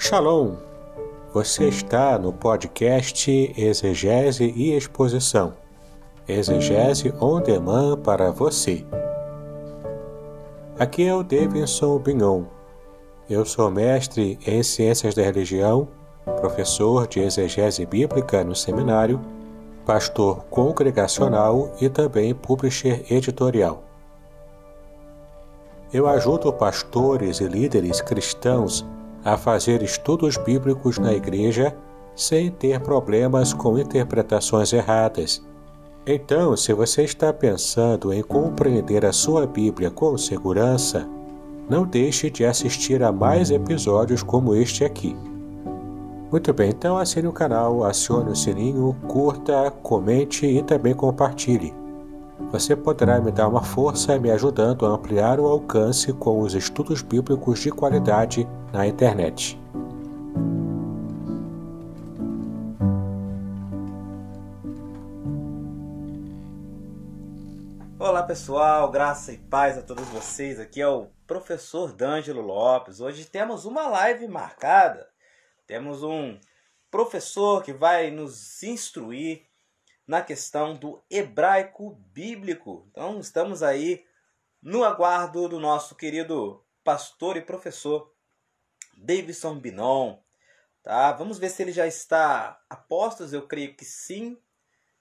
Shalom! Você está no podcast Exegese e Exposição. Exegese on demand para você. Aqui é o Davidson Bignon. Eu sou mestre em Ciências da Religião, professor de Exegese Bíblica no seminário, pastor congregacional e também publisher editorial. Eu ajudo pastores e líderes cristãos a fazer estudos bíblicos na igreja sem ter problemas com interpretações erradas. Então, se você está pensando em compreender a sua Bíblia com segurança, não deixe de assistir a mais episódios como este aqui. Muito bem, então assine o canal, acione o sininho, curta, comente e também compartilhe. Você poderá me dar uma força me ajudando a ampliar o alcance com os estudos bíblicos de qualidade na internet. Olá pessoal, graça e paz a todos vocês. Aqui é o professor D'Angelo Lopes. Hoje temos uma live marcada. Temos um professor que vai nos instruir na questão do hebraico bíblico. Então estamos aí no aguardo do nosso querido pastor e professor Davidson Bignon. Tá? Vamos ver se ele já está a postos. Eu creio que sim.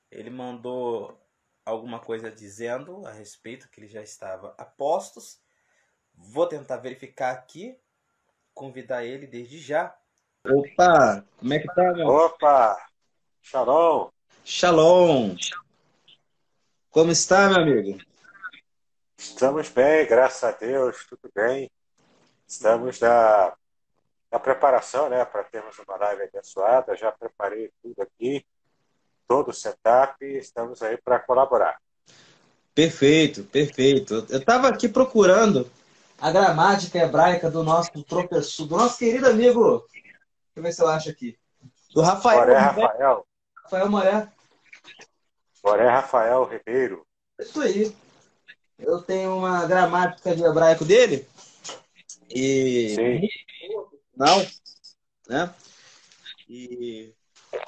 Ele mandou alguma coisa dizendo a respeito que ele já estava a postos. Vou tentar verificar aqui, convidar ele desde já. Opa, como é que tá, meu? Opa! Shalom! Shalom! Como está, meu amigo? Estamos bem, graças a Deus, tudo bem. Estamos na preparação, né, para termos uma live abençoada. Já preparei tudo aqui, todo o setup, e estamos aí para colaborar. Perfeito, perfeito. Eu estava aqui procurando a gramática hebraica do nosso professor, do nosso querido amigo. Deixa eu ver se eu acho aqui. Do Rafael. Moré Rafael. Rafael Moré. Moré Rafael Ribeiro. Isso aí. Eu tenho uma gramática de hebraico dele. E Sim. não, né? E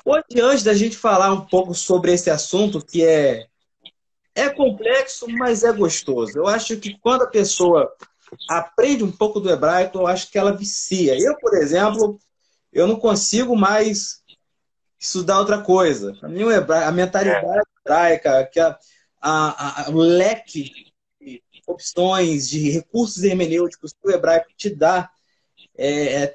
hoje, antes da gente falar um pouco sobre esse assunto, que é complexo, mas é gostoso. Eu acho que quando a pessoa aprende um pouco do hebraico, eu acho que ela vicia. Eu, por exemplo, eu não consigo mais estudar outra coisa. Para mim, a mentalidade hebraica, que o leque de opções, de recursos hermenêuticos que o hebraico te dá, é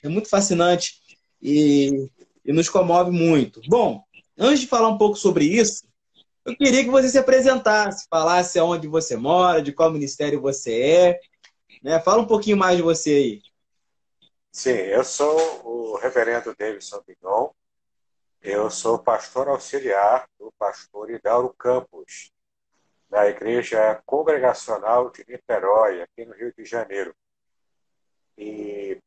muito fascinante e nos comove muito. Bom, antes de falar um pouco sobre isso, eu queria que você se apresentasse, falasse aonde você mora, de qual ministério você é, né? Fala um pouquinho mais de você aí. Sim, eu sou o reverendo Davidson Bignon. Eu sou pastor auxiliar do pastor Hidauro Campos, da Igreja Congregacional de Niterói, aqui no Rio de Janeiro. E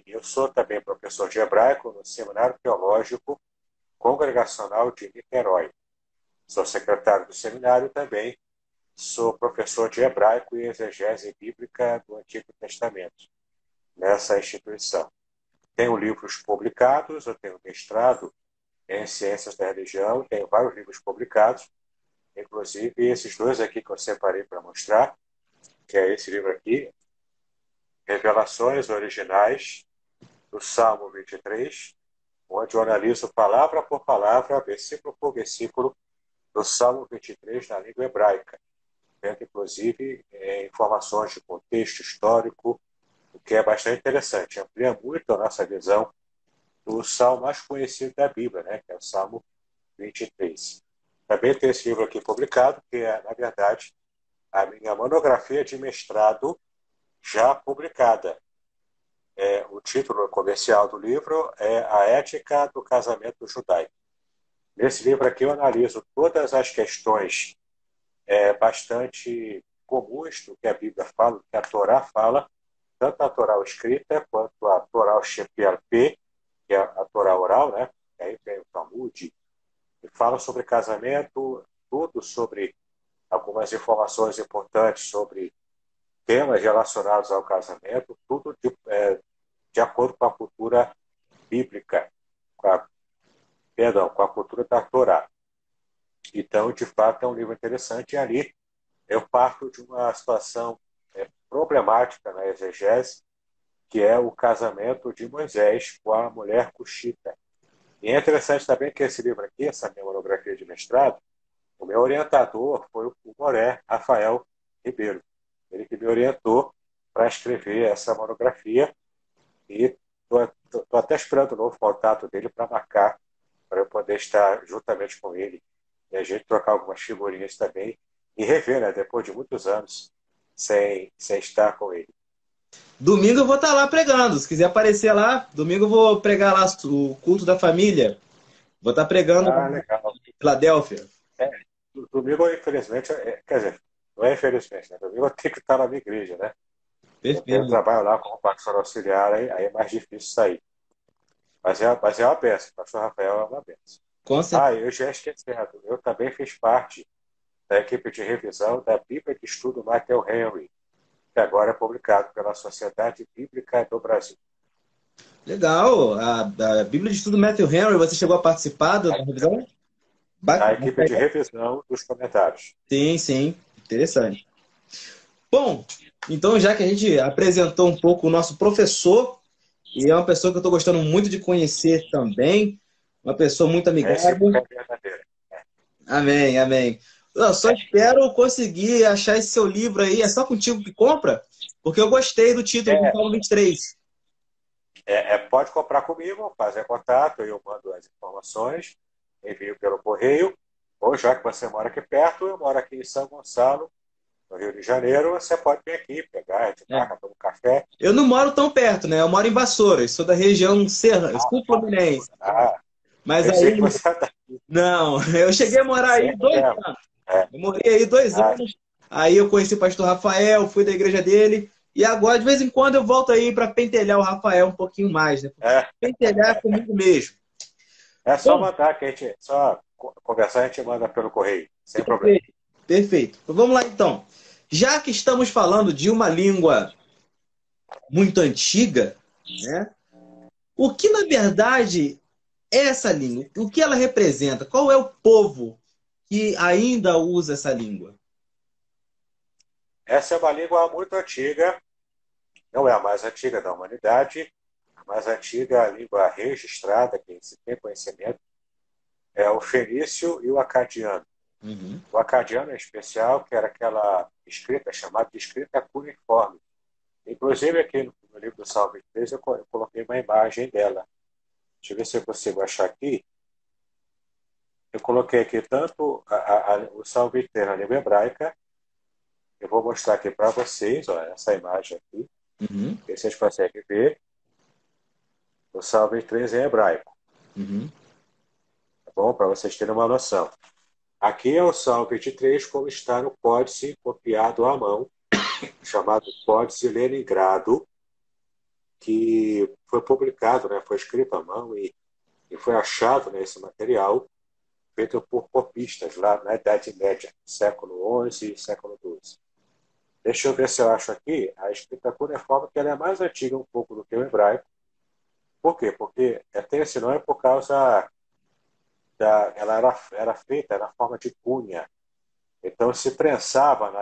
eu sou também professor de hebraico no Seminário Teológico Congregacional de Niterói. Sou secretário do seminário também. Sou professor de hebraico e exegese bíblica do Antigo Testamento nessa instituição. Tenho livros publicados, eu tenho mestrado em Ciências da Religião, tenho vários livros publicados, inclusive esses dois aqui que eu separei para mostrar, que é esse livro aqui, Revelações Originais do Salmo 23, onde eu analiso palavra por palavra, versículo por versículo, do Salmo 23 na língua hebraica, tendo inclusive informações de contexto histórico, o que é bastante interessante, amplia muito a nossa visão do salmo mais conhecido da Bíblia, né, que é o Salmo 23. Também tem esse livro aqui publicado, que é, na verdade, a minha monografia de mestrado já publicada. O título comercial do livro é A Ética do Casamento Judaico. Nesse livro aqui eu analiso todas as questões bastante comuns do que a Bíblia fala, do que a Torá fala, tanto a Torá escrita quanto a Torá Shepialpé, que é a Torá oral, né? Aí vem o Talmud, e fala sobre casamento, tudo sobre algumas informações importantes sobre temas relacionados ao casamento, tudo de acordo com a cultura bíblica, com a cultura da Torá. Então, de fato, é um livro interessante. E ali eu parto de uma situação problemática na exegese, que é o casamento de Moisés com a mulher cuxita. E é interessante também que esse livro aqui, essa minha monografia de mestrado, o meu orientador foi o Moré Rafael Ribeiro. Ele que me orientou para escrever essa monografia e estou até esperando o novo contato dele para marcar, para eu poder estar juntamente com ele e a gente trocar algumas figurinhas também e rever, né, depois de muitos anos sem estar com ele. Domingo eu vou estar lá pregando. Se quiser aparecer lá, domingo eu vou pregar lá o culto da família. Vou estar pregando Ah, em legal. Filadélfia. É, domingo, infelizmente, quer dizer, não é infelizmente, né? Domingo eu tenho que estar na minha igreja, né? Porque eu Perfeito. trabalho lá como pastor auxiliar, aí é mais difícil sair. Mas é uma benção, pastor Rafael é uma benção. Com certeza. Ah, eu já esquecendo, eu também fiz parte da equipe de revisão da Bíblia de Estudo Michael Henry, que agora é publicado pela Sociedade Bíblica do Brasil. Legal. A Bíblia de Estudo Matthew Henry, você chegou a participar da revisão? A Bacana. equipe de revisão dos comentários. Sim, sim. Interessante. Bom, então já que a gente apresentou um pouco o nosso professor, e é uma pessoa que eu estou gostando muito de conhecer também, uma pessoa muito Essa amigável. é verdadeira. Amém, amém. Eu só espero conseguir achar esse seu livro aí. É só contigo que compra? Porque eu gostei do título do É, Salmo 23. pode comprar comigo, fazer contato, eu mando as informações, envio pelo correio, ou já que você mora aqui perto, eu moro aqui em São Gonçalo, no Rio de Janeiro, você pode vir aqui, pegar, a gente É. marca, toma um café. Eu não moro tão perto, né? Eu moro em Vassouras, sou da região sul-fluminense. Ah, Mas pensei que aí, você está não, eu cheguei a morar aí sem dois problema. anos. É, Eu morei aí dois ah, anos. Aí eu conheci o pastor Rafael, fui da igreja dele. E agora, de vez em quando, eu volto aí para pentelhar o Rafael um pouquinho mais, né? Porque é, pentelhar é comigo mesmo. é só Bom, mandar que a gente, só conversar, a gente manda pelo correio, sem problema. perfeito, perfeito. Então, vamos lá então. Já que estamos falando de uma língua muito antiga, né? O que na verdade é essa língua? O que ela representa? Qual é o povo que ainda usa essa língua? Essa é uma língua muito antiga, não é a mais antiga da humanidade, a mais antiga língua registrada, que se tem conhecimento, é o fenício e o acadiano. Uhum. O acadiano, em especial, que era aquela escrita chamada de escrita cuneiforme. Inclusive, aqui no livro do Salmo 23, eu coloquei uma imagem dela. Deixa eu ver se eu consigo achar aqui. Eu coloquei aqui tanto o Salmo 23 na língua hebraica, eu vou mostrar aqui para vocês, ó, essa imagem aqui, Uhum. que vocês conseguem ver, o Salmo 23 em hebraico, Uhum. tá bom? Para vocês terem uma noção. Aqui é o Salmo 23, como está no códice copiado à mão, chamado Códice Leningrado, que foi publicado, né, foi escrito à mão e foi achado nesse material feito por copistas lá na Idade Média, século XI e século XII. Deixa eu ver se eu acho aqui a escrita cuneiforme, que ela é mais antiga um pouco do que o hebraico. Por quê? Porque tem esse nome por causa ela era feita na forma de cunha. Então se prensava na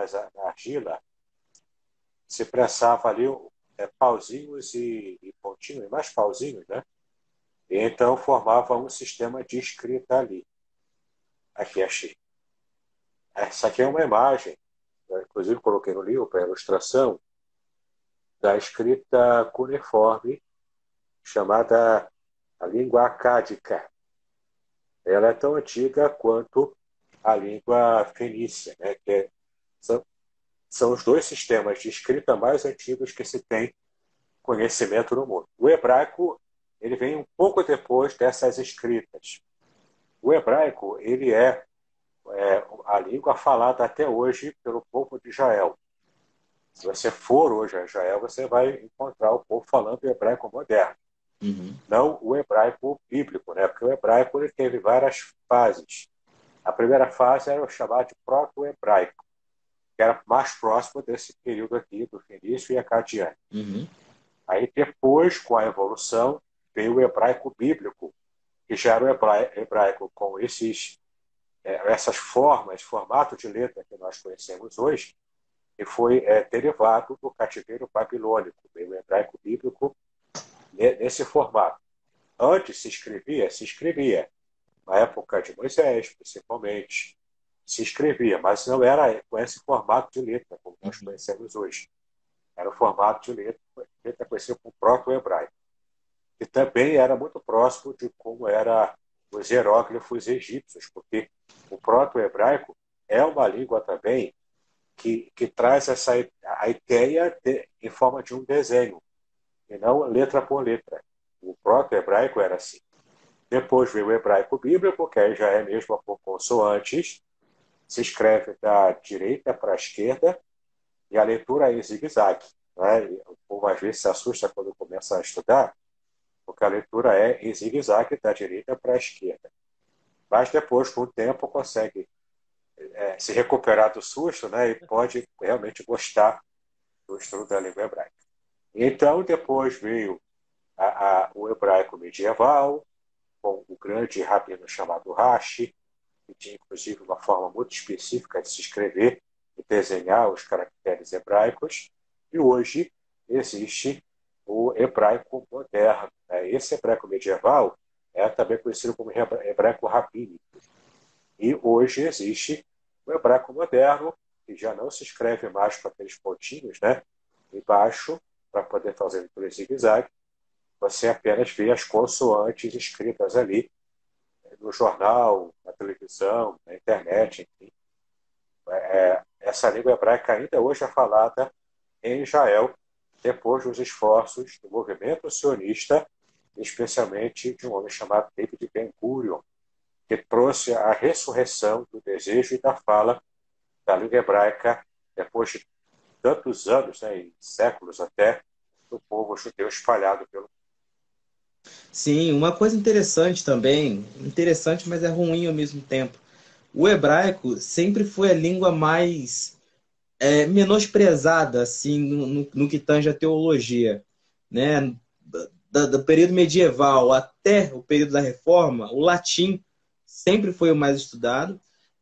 argila, se prensava ali pauzinhos e pontinhos, e mais pauzinhos, né? E então formava um sistema de escrita ali. Aqui achei. Essa aqui é uma imagem, eu, inclusive coloquei no livro para ilustração, da escrita cuneiforme, chamada a língua acádica. Ela é tão antiga quanto a língua fenícia, né? São, são os dois sistemas de escrita mais antigos que se tem conhecimento no mundo. O hebraico ele vem um pouco depois dessas escritas. O hebraico ele é a língua falada até hoje pelo povo de Israel. Se você for hoje a Israel, você vai encontrar o povo falando o hebraico moderno, Uhum. não o hebraico bíblico, né? Porque o hebraico ele teve várias fases. A primeira fase era o chamado de proto-hebraico, que era mais próximo desse período aqui do fenício e acadiano. Uhum. Aí depois, com a evolução, veio o hebraico bíblico, que já era o hebraico com essas formas, formato de letra que nós conhecemos hoje, e foi derivado do cativeiro babilônico, veio o hebraico bíblico nesse formato. Antes se escrevia, na época de Moisés, principalmente, se escrevia, mas não era com esse formato de letra, como nós conhecemos hoje. Era o formato de letra conhecido como proto-hebraico, que também era muito próximo de como eram os hieróglifos egípcios, porque o proto-hebraico é uma língua também que traz a ideia em forma de um desenho, e não letra por letra. O proto-hebraico era assim. Depois veio o hebraico bíblico, que aí já é mesmo por consoantes, se escreve da direita para a esquerda, e a leitura é em zigue-zague. Né? O povo às vezes se assusta quando começa a estudar, porque a leitura é em zigue-zague da direita para a esquerda. Mas depois, com o tempo, consegue se recuperar do susto, né? E pode realmente gostar do estudo da língua hebraica. Então, depois veio o hebraico medieval, com o grande rabino chamado Rashi, que tinha inclusive uma forma muito específica de se escrever e desenhar os caracteres hebraicos, e hoje existe o hebraico moderno. Esse hebraico medieval é também conhecido como hebraico rabínico. E hoje existe o hebraico moderno, que já não se escreve mais com aqueles pontinhos, né, embaixo, para poder fazer leitura em zigue-zague. Você apenas vê as consoantes escritas ali no jornal, na televisão, na internet, enfim. Essa língua hebraica ainda hoje é falada em Israel, depois dos esforços do movimento sionista, especialmente de um homem chamado David Ben-Gurion, que trouxe a ressurreição do desejo e da fala da língua hebraica depois de tantos anos, né, e séculos até, do povo judeu espalhado pelo. Sim, uma coisa interessante também, interessante, mas é ruim ao mesmo tempo. O hebraico sempre foi a língua mais menosprezada, assim, no que tange a teologia, né? Do período medieval até o período da Reforma, o latim sempre foi o mais estudado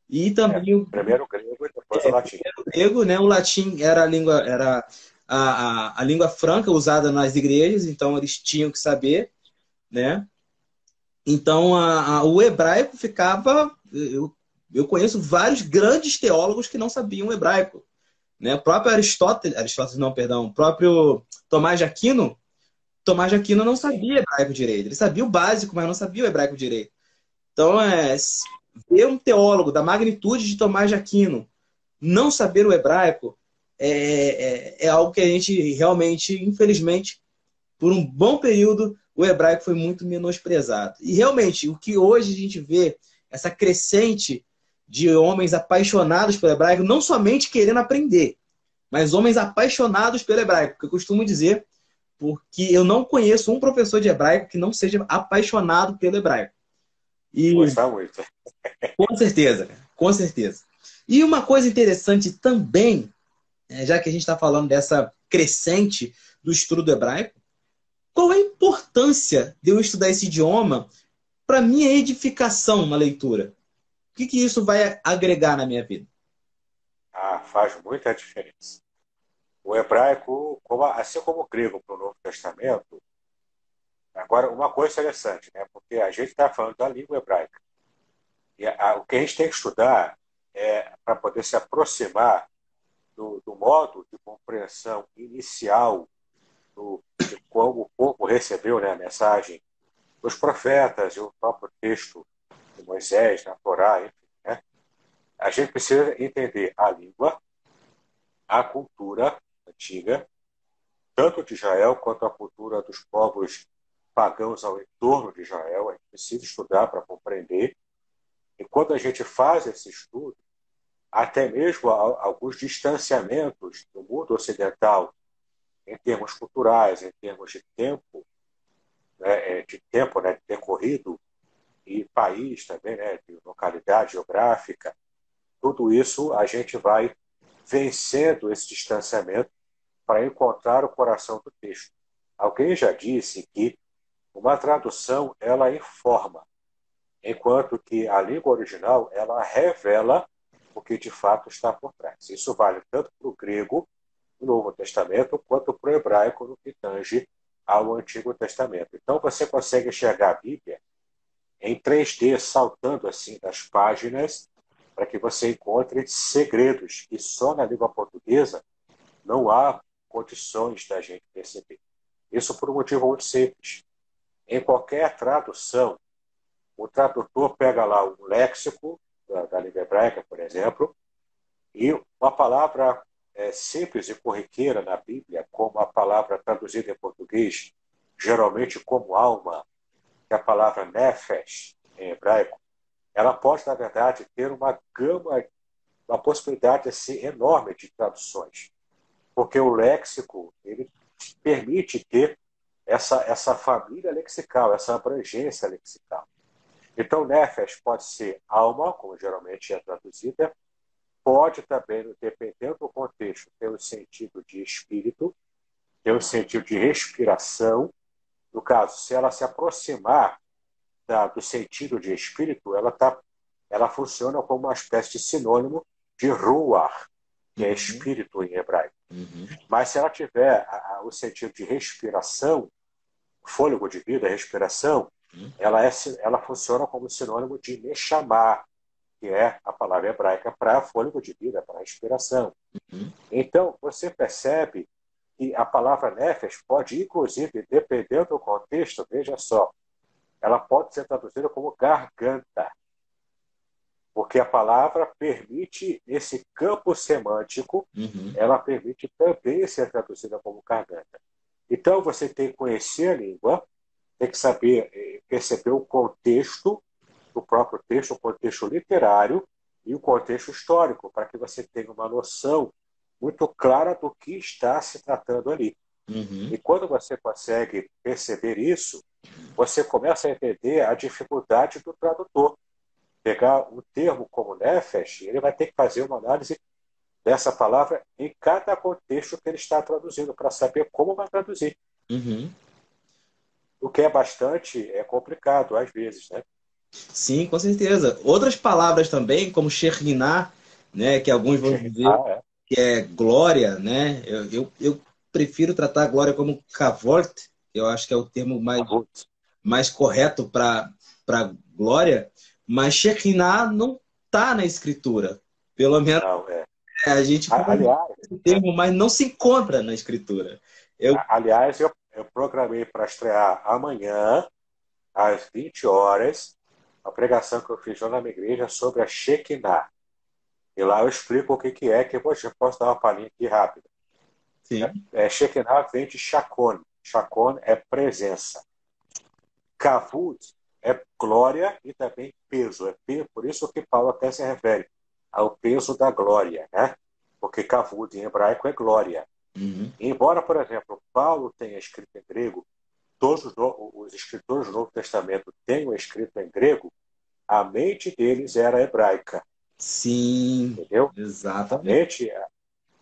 e também Primeiro o grego e depois o latim. o grego, né? O latim era a língua franca usada nas igrejas, então eles tinham que saber, né? Então, o hebraico ficava. Eu conheço vários grandes teólogos que não sabiam hebraico. Né? O próprio Aristóteles não, perdão, o próprio Tomás de Aquino não sabia hebraico direito. Ele sabia o básico, mas não sabia o hebraico direito. Então, ver um teólogo da magnitude de Tomás de Aquino não saber o hebraico é algo que a gente realmente, infelizmente, por um bom período, o hebraico foi muito menosprezado. E realmente, o que hoje a gente vê, essa crescente de homens apaixonados pelo hebraico, não somente querendo aprender, mas homens apaixonados pelo hebraico, que eu costumo dizer, porque eu não conheço um professor de hebraico que não seja apaixonado pelo hebraico. E Gostar muito. com certeza, com certeza. E uma coisa interessante também, já que a gente está falando dessa crescente do estudo do hebraico, qual é a importância de eu estudar esse idioma para minha edificação na leitura? O que isso vai agregar na minha vida? Faz muita diferença. O hebraico, assim como o grego para o Novo Testamento, agora, uma coisa interessante, né? Porque a gente está falando da língua hebraica. E o que a gente tem que estudar é para poder se aproximar do modo de compreensão inicial de como o povo recebeu, né, a mensagem dos profetas e o próprio texto de Moisés, na Torá, enfim, né? A gente precisa entender a língua, a cultura antiga, tanto de Israel quanto a cultura dos povos pagãos ao entorno de Israel. A gente precisa estudar para compreender. E quando a gente faz esse estudo, até mesmo alguns distanciamentos do mundo ocidental, em termos culturais, em termos de tempo, né, decorrido, e país também, né, de localidade geográfica, tudo isso a gente vai vencendo esse distanciamento para encontrar o coração do texto. Alguém já disse que uma tradução, ela informa, enquanto que a língua original, ela revela o que de fato está por trás. Isso vale tanto para o grego, no Novo Testamento, quanto para o hebraico, no que tange ao Antigo Testamento. Então, você consegue enxergar a Bíblia em 3D, saltando assim das páginas, para que você encontre segredos que só na língua portuguesa não há condições da gente perceber. Isso por um motivo muito simples. Em qualquer tradução, o tradutor pega lá um léxico da língua hebraica, por exemplo, e uma palavra simples e corriqueira na Bíblia, como a palavra traduzida em português, geralmente como alma, que é a palavra nefesh, em hebraico, ela pode, na verdade, ter uma gama, uma possibilidade assim, enorme de traduções. Porque o léxico ele permite ter essa família lexical, essa abrangência lexical. Então, nefesh pode ser alma, como geralmente é traduzida, pode também, dependendo do contexto, ter um sentido de espírito, ter um sentido de respiração. No caso, se ela se aproximar do sentido de espírito, ela funciona como uma espécie de sinônimo de ruach, que é espírito em hebraico. Mas se ela tiver o sentido de respiração, fôlego de vida, respiração, ela funciona como sinônimo de neshama, que é a palavra hebraica para fôlego de vida, para respiração. Então, você percebe que a palavra nefesh pode, inclusive, dependendo do contexto, veja só, ela pode ser traduzida como garganta, porque a palavra permite esse campo semântico, ela permite também ser traduzida como garganta. Então, você tem que conhecer a língua, tem que saber perceber o contexto do próprio texto, o contexto literário e o contexto histórico, para que você tenha uma noção muito clara do que está se tratando ali. E quando você consegue perceber isso, você começa a entender a dificuldade do tradutor. Pegar um termo como nefesh, ele vai ter que fazer uma análise dessa palavra em cada contexto que ele está traduzindo, para saber como vai traduzir. O que é bastante complicado, às vezes, né? Sim, com certeza. Outras palavras também, como Shekhinah, né, que alguns vão dizer que é glória, né? Eu prefiro tratar a glória como kavod, que eu acho que é o termo mais correto para glória, mas Shekhinah não está na escritura. Pelo menos Não, a gente conhece o termo, mas não se encontra na escritura. Aliás, eu programei para estrear amanhã, às 20 horas, a pregação que eu fiz lá na minha igreja sobre a Shekinah. E lá eu explico o que é, que eu posso dar uma palhinha aqui rápida. Sim. Shekinah vem de Shakon. Shakon é presença. Kavod é glória e também peso. Por isso que Paulo até se refere ao peso da glória, né? Porque Kavod em hebraico é glória. Embora, por exemplo, Paulo tenha escrito em grego, todos os escritores do Novo Testamento tenham escrito em grego, a mente deles era hebraica. Sim, entendeu? exatamente. A mente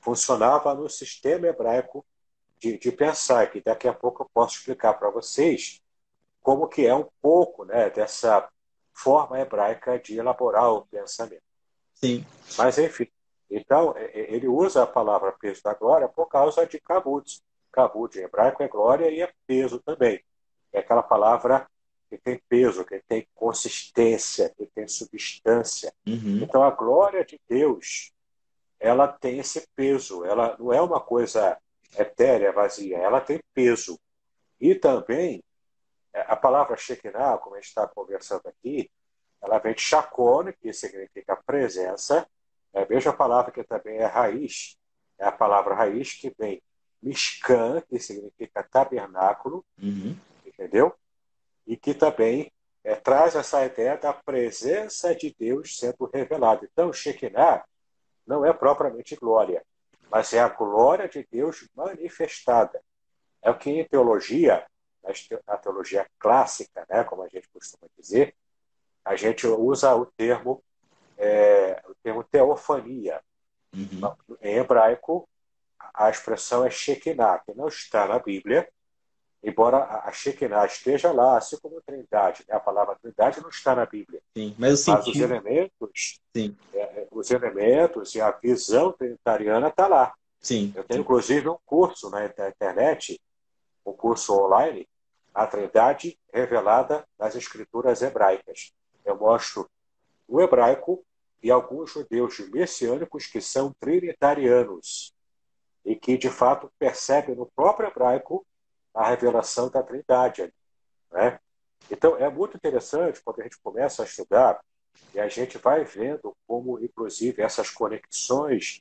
funcionava no sistema hebraico de pensar, que daqui a pouco eu posso explicar para vocês como que é um pouco, né, dessa forma hebraica de elaborar o pensamento. Sim. Mas, enfim, então, ele usa a palavra peso da glória por causa de kavod. Kavod em hebraico é glória e é peso também. É aquela palavra que tem peso, que tem consistência, que tem substância. Então, a glória de Deus, ela tem esse peso. Ela não é uma coisa etérea, vazia. Ela tem peso. E também, a palavra Shekinah, como a gente está conversando aqui, ela vem de Shakon, que significa presença. Veja a palavra que também é raiz. É a palavra raiz que vem Mishkan, que significa tabernáculo, entendeu? E que também traz essa ideia da presença de Deus sendo revelada. Então, Shekinah não é propriamente glória, mas é a glória de Deus manifestada. É o que em teologia, na teologia clássica, né, como a gente costuma dizer, a gente usa o termo teofania. Em hebraico, a expressão é Shekinah, que não está na Bíblia, embora a Shekinah esteja lá, assim como a Trindade, né? A palavra Trindade não está na Bíblia, Sim, mas o mas sentido. Sim, os elementos e a visão trinitariana está lá. sim, Eu tenho, sim. inclusive, um curso na internet, um curso online, a Trindade revelada nas Escrituras hebraicas. Eu mostro o hebraico e alguns judeus messiânicos que são trinitarianos e que, de fato, percebem no próprio hebraico a revelação da Trindade. Né? Então, é muito interessante quando a gente começa a estudar e a gente vai vendo como, inclusive, essas conexões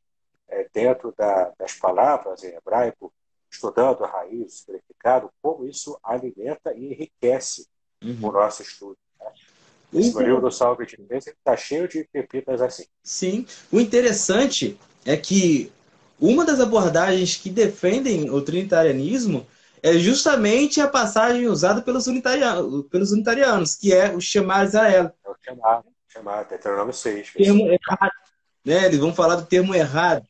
dentro das palavras em hebraico, estudando a raiz, o significado, como isso alimenta e enriquece o Uhum. nosso estudo. O Esse meu livro inter- do Salve de Inglês está cheio de pepitas assim. Sim, o interessante é que uma das abordagens que defendem o trinitarianismo é justamente a passagem usada pelos unitarianos, que é o Shema Israel. É o chamar Deuteronômio 6, Termo versículo 4. errado, né? Eles vão falar do termo errado.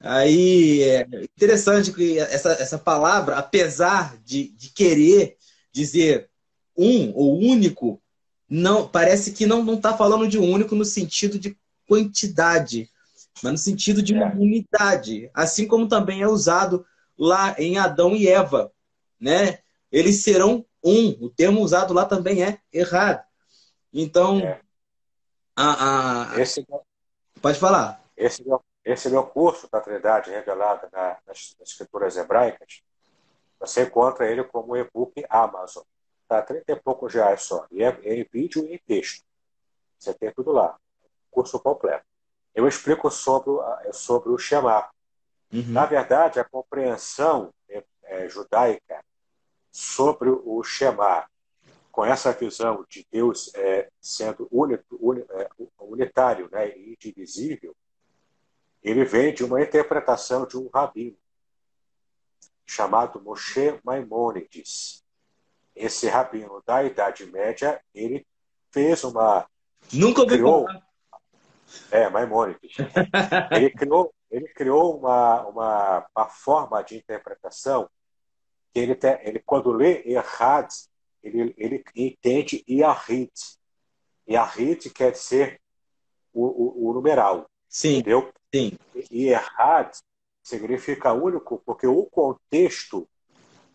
Aí é interessante que essa palavra, apesar de querer dizer um ou único, não parece que não está falando de único no sentido de quantidade, mas no sentido de uma É, unidade, assim como também é usado lá em Adão e Eva, né? Eles serão um. O termo usado lá também é errado. Então, é. a... Esse, pode falar. esse meu curso da Trindade revelada nas escrituras hebraicas, você encontra ele como e-book Amazon. Está 30 e poucos reais só. E é em vídeo e em texto. Você tem tudo lá. Curso completo. Eu explico sobre o Shema. Na Uhum. verdade, a compreensão judaica sobre o Shema, com essa visão de Deus sendo unitário, né, e indivisível, ele vem de uma interpretação de um rabino chamado Moshe Maimônides. Esse rabino da Idade Média, ele fez Nunca ouvi criou, falar. Maimônides, ele criou uma forma de interpretação que ele quando lê Errad, ele entende Yahid. Yahid quer dizer o numeral, Sim, entendeu? sim. E Errad significa único porque o contexto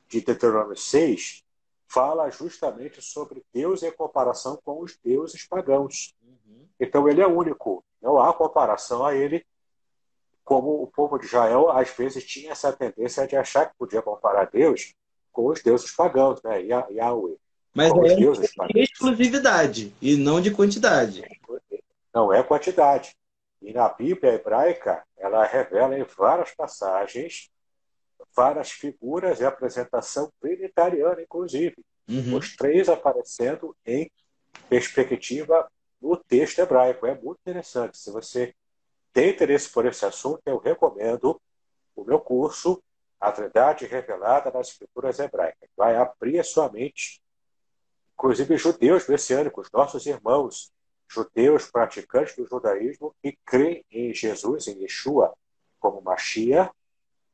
de Deuteronômio 6 fala justamente sobre Deus em comparação com os deuses pagãos. Uhum. Então ele é único, não há comparação a ele, como o povo de Israel às vezes tinha essa tendência de achar que podia comparar Deus com os deuses pagãos, né? Yahweh, Mas com aí os é uma deuses questão de pagãos. exclusividade e não de quantidade. Não é quantidade. E na Bíblia hebraica, ela revela em várias passagens várias figuras e apresentação trinitariana, inclusive. Uhum. Os três aparecendo em perspectiva no texto hebraico. É muito interessante. Se você tem interesse por esse assunto, eu recomendo o meu curso, A Trindade Revelada nas Escrituras Hebraicas. Vai abrir a sua mente, inclusive judeus messiânicos, nossos irmãos, judeus praticantes do judaísmo que creem em Jesus, em Yeshua, como Mashiach,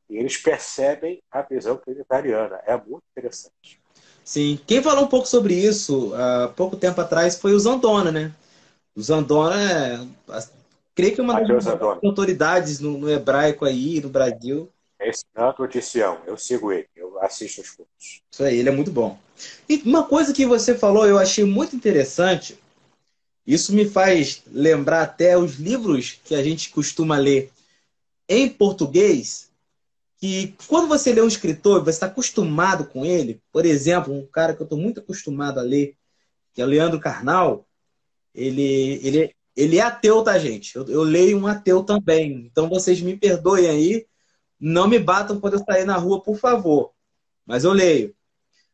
e eles percebem a visão trinitariana. É muito interessante. Sim. Quem falou um pouco sobre isso há pouco tempo atrás foi o Zandona, né? O Zandona creio que é uma das Mateus maiores Andoni, autoridades no hebraico aí no Brasil. ensinando de Sião. Eu sigo ele, eu assisto os cultos. Isso aí, ele é muito bom. E uma coisa que você falou, eu achei muito interessante. Isso me faz lembrar até os livros que a gente costuma ler em português, que quando você lê um escritor, você está acostumado com ele. Por exemplo, um cara que eu estou muito acostumado a ler, que é o Leandro Carnal, ele é ateu, tá, gente? Eu leio um ateu também. Então vocês me perdoem aí, não me batam quando eu sair na rua, por favor. Mas eu leio.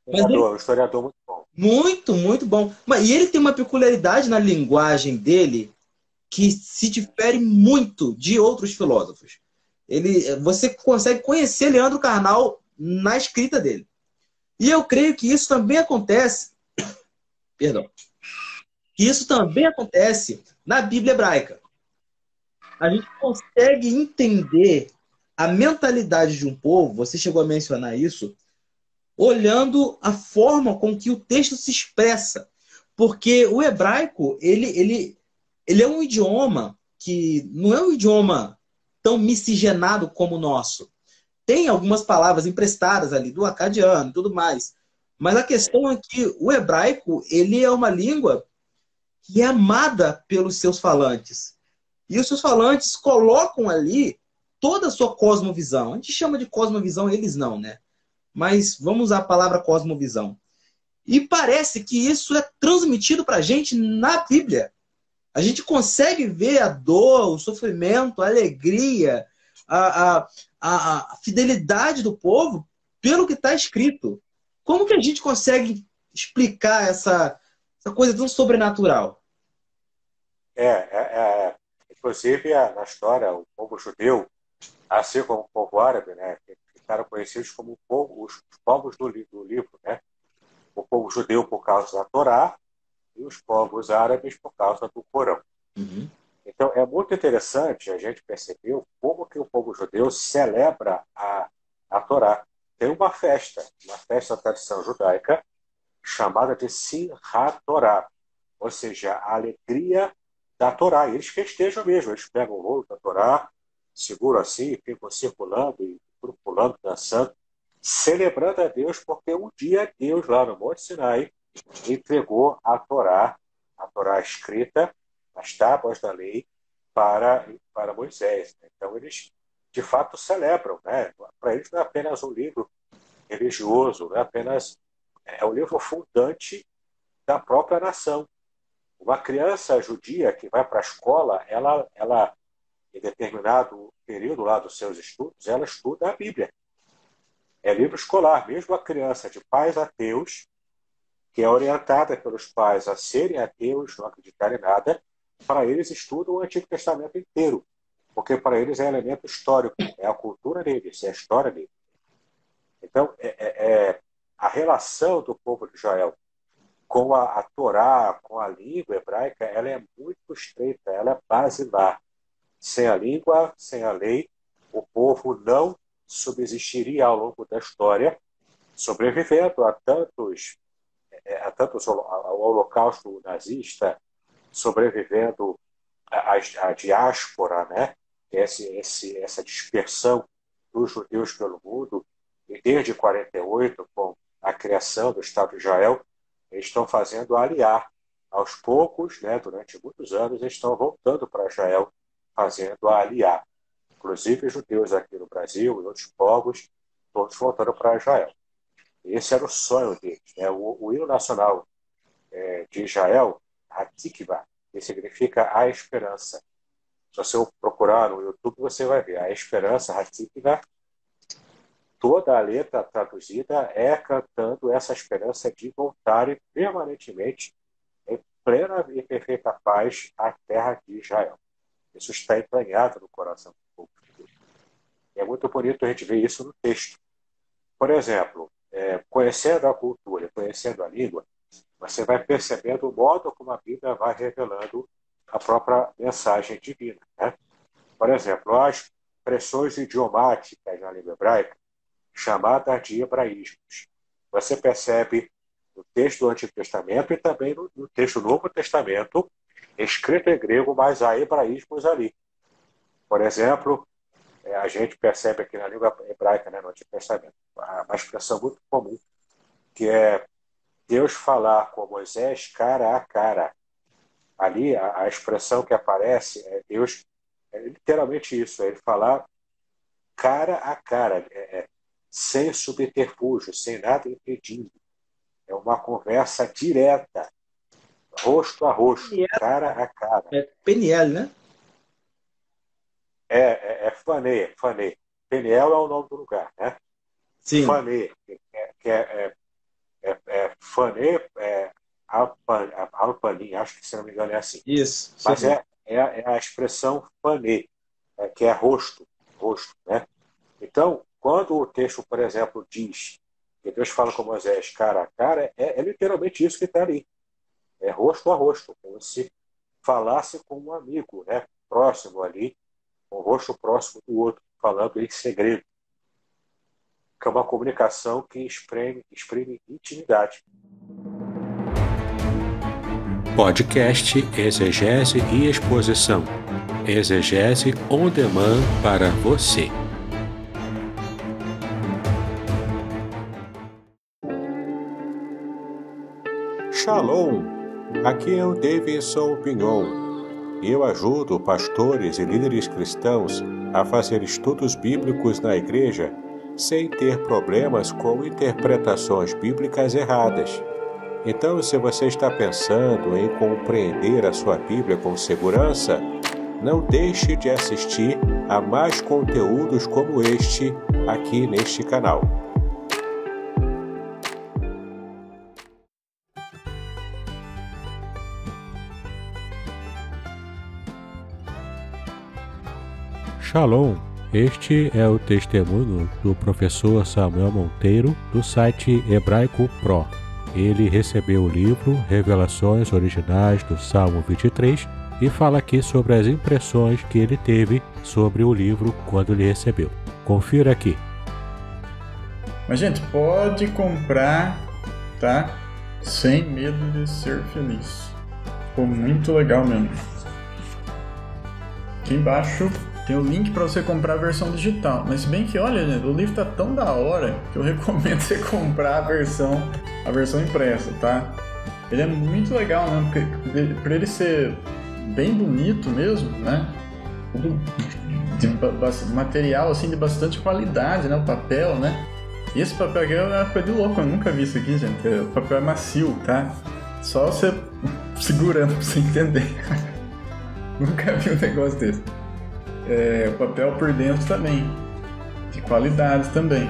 Mas ele, Um historiador muito bom. muito, muito bom. E ele tem uma peculiaridade na linguagem dele que se difere muito de outros filósofos. Você consegue conhecer Leandro Carnal na escrita dele. E eu creio que isso também acontece, perdão, que isso também acontece na Bíblia hebraica. A gente consegue entender a mentalidade de um povo, você chegou a mencionar isso, olhando a forma com que o texto se expressa. Porque o hebraico, ele é um idioma que não é um idioma tão miscigenado como o nosso. Tem algumas palavras emprestadas ali do acadiano e tudo mais. Mas a questão é que o hebraico, ele é uma língua que é amada pelos seus falantes. E os seus falantes colocam ali toda a sua cosmovisão. A gente chama de cosmovisão, eles não, né? Mas vamos usar a palavra cosmovisão. E parece que isso é transmitido para a gente na Bíblia. A gente consegue ver a dor, o sofrimento, a alegria, a, a, a fidelidade do povo pelo que está escrito. Como que a gente consegue explicar essa coisa tão sobrenatural? Inclusive, na história, o povo judeu, assim como o povo árabe, né, que ficaram conhecidos como os povos do livro, né? O povo judeu por causa da Torá e os povos árabes por causa do Corão. Uhum. Então, é muito interessante a gente perceber como que o povo judeu celebra a Torá. Tem uma festa da tradição judaica, chamada de Simchat Torá, ou seja, a alegria da Torá. E eles festejam mesmo, eles pegam o rolo da Torá, seguram assim, ficam circulando, e pulando, dançando, celebrando a Deus, porque um dia Deus, lá no Monte Sinai, entregou a Torá escrita, as tábuas da lei, para Moisés. Então, eles, de fato, celebram. Né? Para eles, não é apenas um livro religioso, não é apenas um livro fundante da própria nação. Uma criança judia que vai para a escola, ela, em determinado período lá dos seus estudos, ela estuda a Bíblia. É livro escolar, mesmo a criança de pais ateus, que é orientada pelos pais a serem ateus, não acreditarem em nada, para eles estudam o Antigo Testamento inteiro, porque para eles é elemento histórico, é a cultura deles, é a história deles. Então, a relação do povo de Israel com a Torá, com a língua hebraica, ela é muito estreita, ela é basilar. Sem a língua, sem a lei, o povo não subsistiria ao longo da história, sobrevivendo a tantos ao holocausto nazista, sobrevivendo à diáspora, né? Essa dispersão dos judeus pelo mundo, e desde 48, com a criação do Estado de Israel, eles estão fazendo aliar. Aos poucos, né, durante muitos anos, eles estão voltando para Israel, fazendo a aliar. Inclusive, os judeus aqui no Brasil e outros povos, todos voltaram para Israel. Esse era o sonho deles. Né? O hino nacional de Israel, Hatikvah, que significa a esperança. Se você procurar no YouTube, você vai ver. A esperança, Hatikvah, toda a letra traduzida é cantando essa esperança de voltarem permanentemente em plena e perfeita paz à terra de Israel. Isso está entranhado no coração do povo de Deus. E é muito bonito a gente ver isso no texto. Por exemplo, conhecendo a cultura, conhecendo a língua, você vai percebendo o modo como a Bíblia vai revelando a própria mensagem divina. Né? Por exemplo, as expressões idiomáticas na língua hebraica, chamadas de hebraísmos. Você percebe no texto do Antigo Testamento e também no texto do Novo Testamento, escrito em grego, mas há hebraísmos ali. Por exemplo, a gente percebe aqui na língua hebraica, né, no Antigo Testamento, uma expressão muito comum, que é Deus falar com Moisés cara a cara. Ali, a expressão que aparece é Deus, é literalmente isso, é ele falar cara a cara, sem subterfúgio, sem nada impedindo. É uma conversa direta, rosto a rosto, Peniel, cara a cara. Peniel, né? Fanê, Fanê. Peniel é o nome do lugar, né? Sim, Fanê, que é Fanê, Alpanim, acho que se não me engano é assim. isso Mas mesmo. é a expressão Fanê, que é rosto, rosto, né? Então, quando o texto, por exemplo, diz que Deus fala com Moisés cara a cara, é literalmente isso que está ali. É rosto a rosto, como se falasse com um amigo, né? Próximo ali, com o rosto próximo do outro, falando em segredo. porque é uma comunicação que exprime intimidade. Podcast Exegese e Exposição. Exegese on demand para você. Shalom! Aqui é o Davidson Pignon. Eu ajudo pastores e líderes cristãos a fazer estudos bíblicos na igreja sem ter problemas com interpretações bíblicas erradas. Então, se você está pensando em compreender a sua Bíblia com segurança, não deixe de assistir a mais conteúdos como este aqui neste canal. Shalom! Este é o testemunho do professor Samuel Monteiro, do site Hebraico Pro. Ele recebeu o livro Revelações Originais do Salmo 23 e fala aqui sobre as impressões que ele teve sobre o livro quando ele recebeu. Confira aqui. Mas, gente, pode comprar, tá? Sem medo de ser feliz. Ficou muito legal mesmo. Aqui embaixo tem o link para você comprar a versão digital. Mas se bem que, olha, gente, o livro tá tão da hora que eu recomendo você comprar a versão impressa, tá? Ele é muito legal, né? Porque por ele ser bem bonito mesmo, né? Tudo de material assim de bastante qualidade, né? O papel, né? E esse papel aqui é uma coisa de louco, eu nunca vi isso aqui, gente. O papel é macio, tá? Só você segurando pra você entender. Nunca vi um negócio desse. O papel por dentro também, de qualidade também.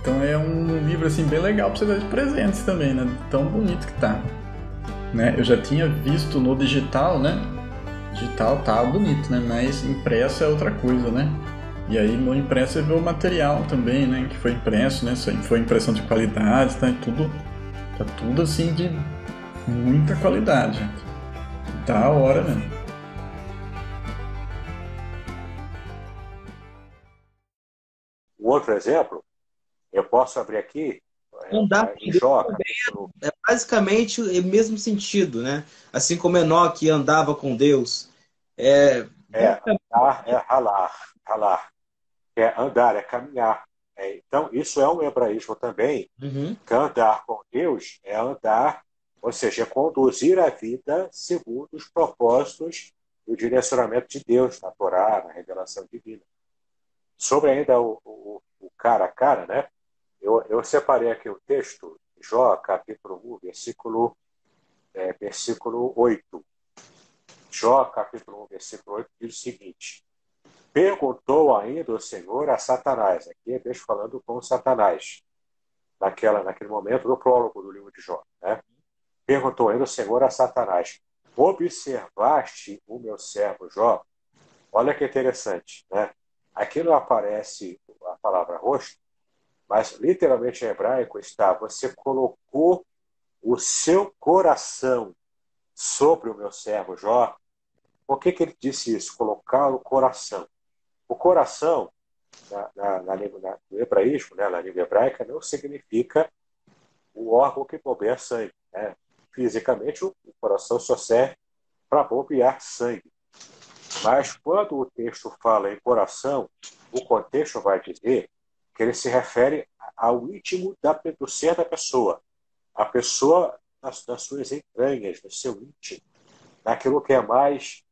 Então é um livro assim bem legal para você dar de presentes também, né? Tão bonito que tá, né? Eu já tinha visto no digital, né? Digital tá bonito, né? Mas impresso é outra coisa, né? E aí no impresso você vê o material também, né? Que foi impresso, né? Foi impressão de qualidade, tá tudo assim de muita qualidade, gente. Da hora, né? Um outro exemplo, eu posso abrir aqui Andar em Jó. é basicamente o mesmo sentido, né? Assim como Enoque andava com Deus. Andar é ralar. É andar, é caminhar. Então, isso é um hebraísmo também, que andar com Deus é andar, ou seja, é conduzir a vida segundo os propósitos e o direcionamento de Deus na Torá, na revelação divina. Sobre ainda o cara a cara, né? Eu separei aqui o texto, Jó, capítulo 1, versículo 8. Jó, capítulo 1, versículo 8, diz o seguinte: perguntou ainda o Senhor a Satanás, aqui é Deus falando com Satanás, naquele momento do prólogo do livro de Jó, né? Perguntou ainda o Senhor a Satanás: observaste o meu servo Jó? Olha que interessante, né? Aqui não aparece a palavra rosto, mas literalmente em hebraico está: você colocou o seu coração sobre o meu servo Jó. Por que ele disse isso? Colocar o coração. O coração, no hebraísmo, né, na língua hebraica, não significa o órgão que bombeia sangue, né? Fisicamente, o coração só serve para bombear sangue. Mas quando o texto fala em coração, o contexto vai dizer que ele se refere ao íntimo do ser da pessoa. A pessoa das suas entranhas, do seu íntimo, naquilo que é mais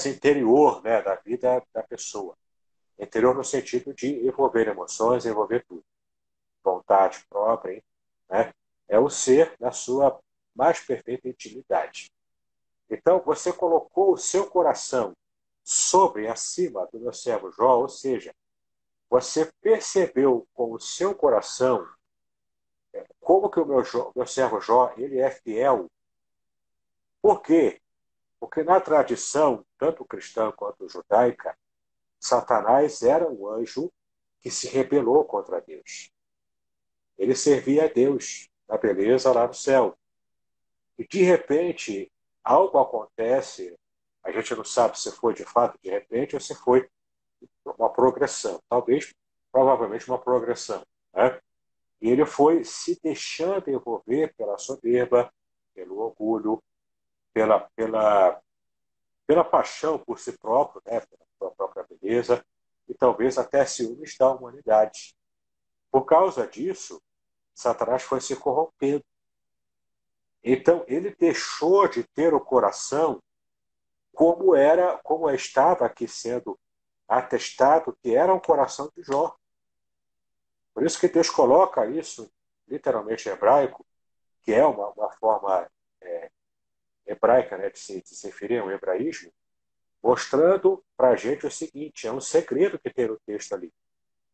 interior, né, da vida da pessoa. Interior no sentido de envolver emoções, envolver tudo. Vontade própria, né? É o ser na sua mais perfeita intimidade. Então, você colocou o seu coração acima do meu servo Jó, ou seja, você percebeu com o seu coração como que o meu servo Jó ele é fiel. Por quê? Porque na tradição, tanto cristã quanto judaica, Satanás era um anjo que se rebelou contra Deus. Ele servia a Deus na beleza lá no céu. E de repente, algo acontece, a gente não sabe se foi de fato de repente ou se foi uma progressão. Talvez provavelmente uma progressão, né? E ele foi se deixando envolver pela soberba, pelo orgulho, pela paixão por si próprio, né? Pela sua própria beleza, e talvez até ciúmes da humanidade. Por causa disso, Satanás foi se corrompendo. Então, ele deixou de ter o coração como estava aqui sendo atestado que era o coração de Jó. Por isso que Deus coloca isso, literalmente em hebraico, que é uma forma hebraica, né, de se referir ao hebraísmo, mostrando para a gente o seguinte, é um segredo que tem no texto ali,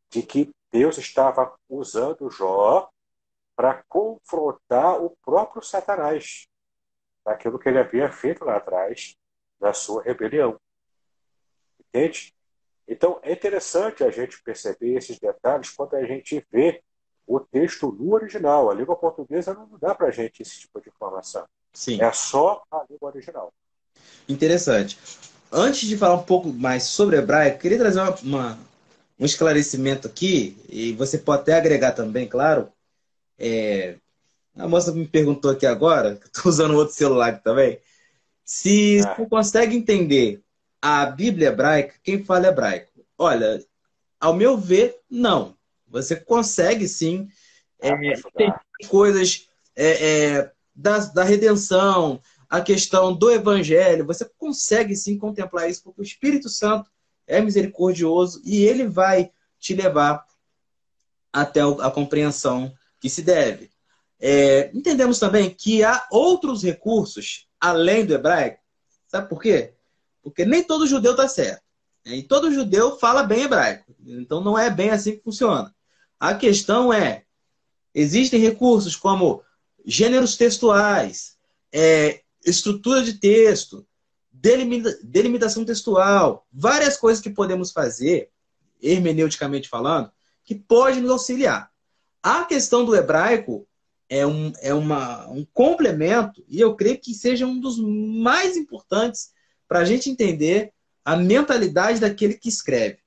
de que Deus estava usando Jó para confrontar o próprio Satanás, daquilo que ele havia feito lá atrás, da sua rebelião. Entende? Então, é interessante a gente perceber esses detalhes quando a gente vê o texto no original. A língua portuguesa não dá para a gente esse tipo de informação. Sim. É só a língua original. Interessante. Antes de falar um pouco mais sobre hebraico, queria trazer um esclarecimento aqui, e você pode até agregar também, claro. A moça me perguntou aqui agora, que estou usando outro celular aqui também, se você consegue entender a Bíblia hebraica, quem fala hebraico. Olha, ao meu ver, não. Você consegue sim entender coisas da redenção, a questão do evangelho, você consegue sim contemplar isso, porque o Espírito Santo é misericordioso e ele vai te levar até a compreensão que se deve. Entendemos também que há outros recursos além do hebraico. Sabe por quê? Porque nem todo judeu está certo. E todo judeu fala bem hebraico. Então não é bem assim que funciona. A questão existem recursos como gêneros textuais, estrutura de texto, delimitação textual, várias coisas que podemos fazer, hermeneuticamente falando, que pode nos auxiliar. A questão do hebraico é um complemento, e eu creio que seja um dos mais importantes para a gente entender a mentalidade daquele que escreve.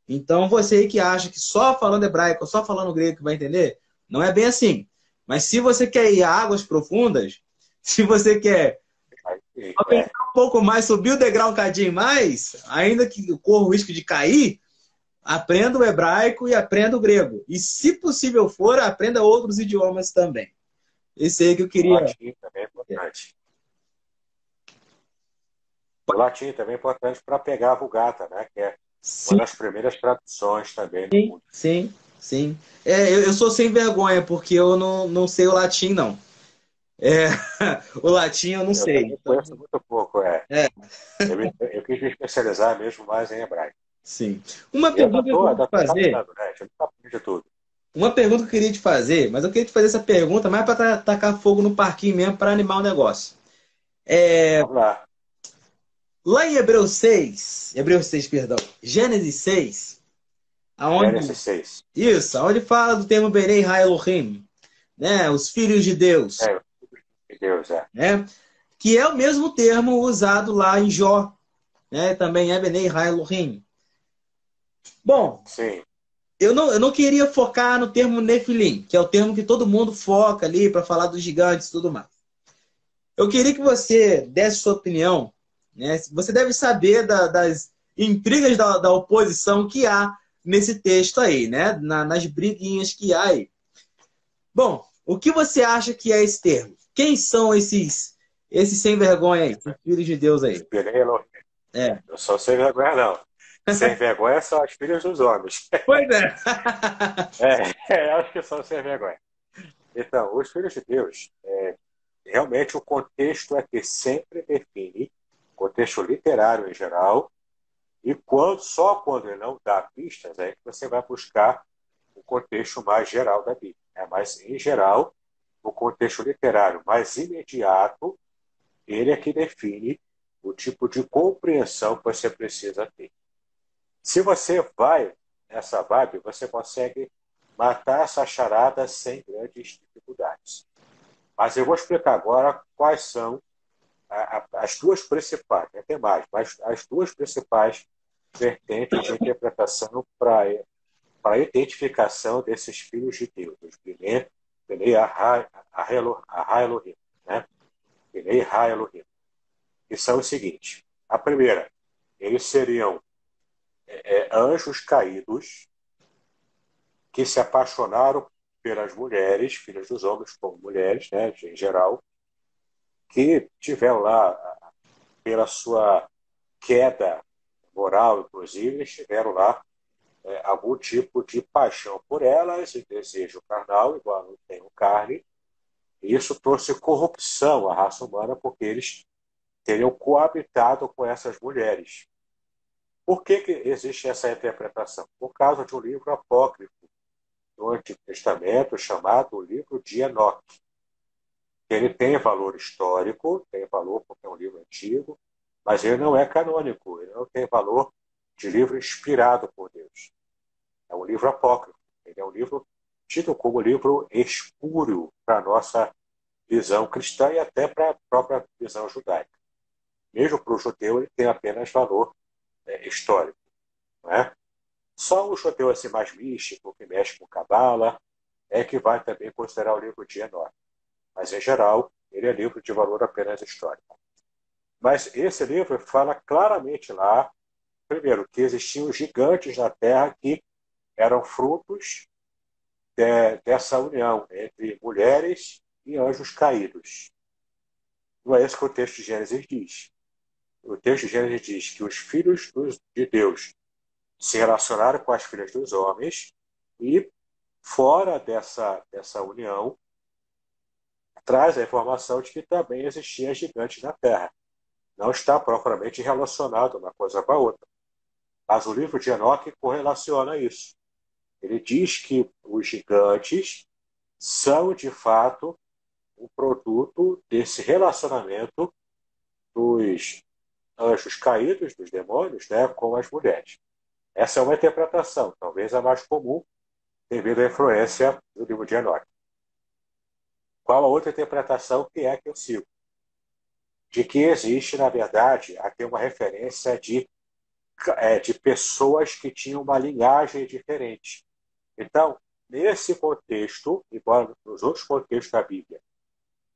Então, você aí que acha que só falando hebraico ou só falando grego que vai entender, não é bem assim. Mas se você quer ir a águas profundas, se você quer pensar um pouco mais, subir o degrau um cadinho mais, ainda que corra o risco de cair, aprenda o hebraico e aprenda o grego. E, se possível for, aprenda outros idiomas também. Esse aí que eu queria... O latim também é importante. O latim também é importante para pegar a Vulgata, né? Que é uma das primeiras traduções também do mundo. Sim. Eu sou sem vergonha, porque eu não sei o latim, não. O latim eu não sei. Eu conheço muito pouco, Eu quis me especializar mesmo mais em hebraico. Sim. Uma pergunta que eu queria te fazer. Uma pergunta que eu queria te fazer, mas eu queria te fazer essa pergunta mais para tacar fogo no parquinho mesmo, para animar o negócio. Vamos lá. Lá em Hebreus 6, Gênesis 6, Gênesis 6. Isso, onde fala do termo Benei Ha Elohim, né? Os filhos de Deus. De Deus, né? Que é o mesmo termo usado lá em Jó, né? Também é Benei Ha Elohim. Bom, sim. Eu não queria focar no termo Nefilim, que é o termo que todo mundo foca ali para falar dos gigantes e tudo mais. Eu queria que você desse sua opinião, né? Você deve saber das intrigas da oposição que há nesse texto aí, né? Nas briguinhas que há aí. Bom, o que você acha que é esse termo? Quem são esses sem vergonha aí, esses filhos de Deus aí? Eu sou sem vergonha, não. Sem vergonha são as filhas dos homens. Pois acho que são sem vergonha. Então, os filhos de Deus, realmente o contexto é que sempre define, contexto literário em geral, e só quando ele não dá pistas é que você vai buscar o contexto mais geral da Bíblia. Mas, em geral, o contexto literário mais imediato, ele é que define o tipo de compreensão que você precisa ter. Se você vai nessa vibe, você consegue matar essa charada sem grandes dificuldades. Mas eu vou explicar agora quais são as duas principais, tem mais, mas as duas principais vertentes de interpretação para para a identificação desses filhos de Deus, os Bnei Elohim, né? Bnei Elohim. Que são os seguintes. A primeira, eles seriam anjos caídos que se apaixonaram pelas mulheres, filhas dos homens como mulheres, né, em geral, que tiveram lá, pela sua queda moral, inclusive, eles tiveram lá algum tipo de paixão por elas, e desejo carnal, igual não tem carne, e isso trouxe corrupção à raça humana, porque eles teriam coabitado com essas mulheres. Por que existe essa interpretação? Por causa de um livro apócrifo do Antigo Testamento chamado o livro de Enoque. Ele tem valor histórico, tem valor porque é um livro antigo, mas ele não é canônico, ele não tem valor de livro inspirado por Deus. É um livro apócrifo, ele é um livro tido como livro espúrio para a nossa visão cristã e até para a própria visão judaica. Mesmo para o judeu, ele tem apenas valor histórico. Não é? Só o judeu assim, mais místico, que mexe com Cabala, é que vai também considerar o livro de Enoque. Mas, em geral, ele é livro de valor apenas histórico. Mas esse livro fala claramente lá, primeiro, que existiam gigantes na Terra que eram frutos dessa união entre mulheres e anjos caídos. Não é isso que o texto de Gênesis diz. O texto de Gênesis diz que os filhos de Deus se relacionaram com as filhas dos homens e, fora dessa união, traz a informação de que também existiam gigantes na Terra. Não está propriamente relacionado uma coisa com a outra. Mas o livro de Enoque correlaciona isso. Ele diz que os gigantes são, de fato, um produto desse relacionamento dos anjos caídos, dos demônios, né, com as mulheres. Essa é uma interpretação, talvez a mais comum, devido à influência do livro de Enoque. Qual a outra interpretação que eu sigo? De que existe, na verdade, aqui uma referência de pessoas que tinham uma linhagem diferente. Então, nesse contexto, embora nos outros contextos da Bíblia,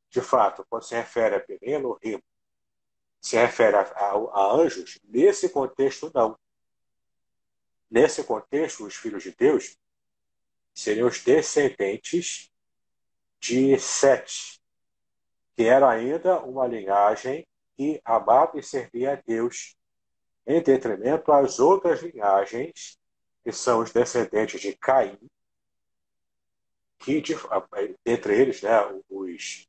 de fato, quando se refere a Bnei Elohim, se refere a anjos, nesse contexto não. Nesse contexto, os filhos de Deus seriam os descendentes de Sete, que era ainda uma linhagem que amava e servia a Deus, em detrimento às outras linhagens, que são os descendentes de Caim, que, entre eles, né, os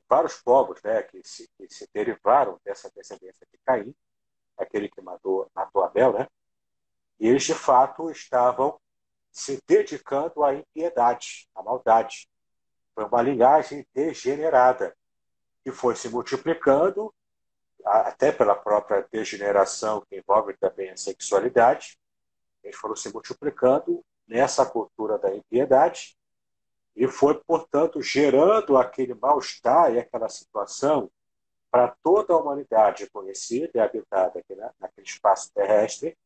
vários povos, né, que se derivaram dessa descendência de Caim, aquele que matou Abel, né, e eles, de fato, estavam se dedicando à impiedade, à maldade. Foi uma linhagem degenerada, que foi se multiplicando, até pela própria degeneração, que envolve também a sexualidade. Eles foram se multiplicando nessa cultura da impiedade e foi, portanto, gerando aquele mal-estar e aquela situação para toda a humanidade conhecida e habitada aqui naquele espaço terrestre,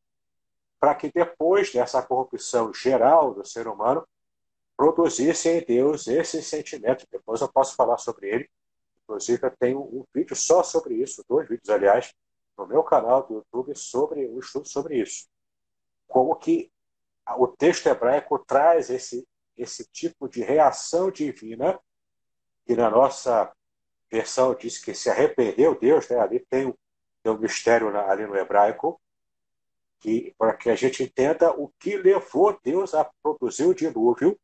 para que depois dessa corrupção geral do ser humano, produzisse em Deus esse sentimento. Depois eu posso falar sobre ele. Inclusive, eu tenho um vídeo só sobre isso, 2 vídeos, aliás, no meu canal do YouTube, sobre um estudo sobre isso. Como que o texto hebraico traz esse tipo de reação divina, que na nossa versão diz que se arrependeu Deus, né? Ali tem um mistério ali no hebraico, para que a gente entenda o que levou Deus a produzir o dilúvio,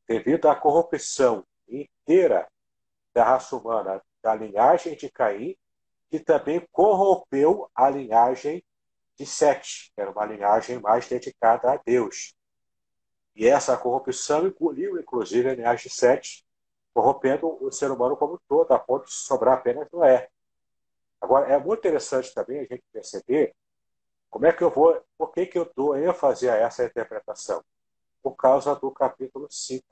devido à corrupção inteira da raça humana, da linhagem de Caim, que também corrompeu a linhagem de Sete, que era uma linhagem mais dedicada a Deus. E essa corrupção engoliu, inclusive, a linhagem de Sete, corrompendo o ser humano como um todo, a ponto de sobrar apenas Noé. Agora, é muito interessante também a gente perceber por que eu dou ênfase a essa interpretação? Por causa do capítulo 5,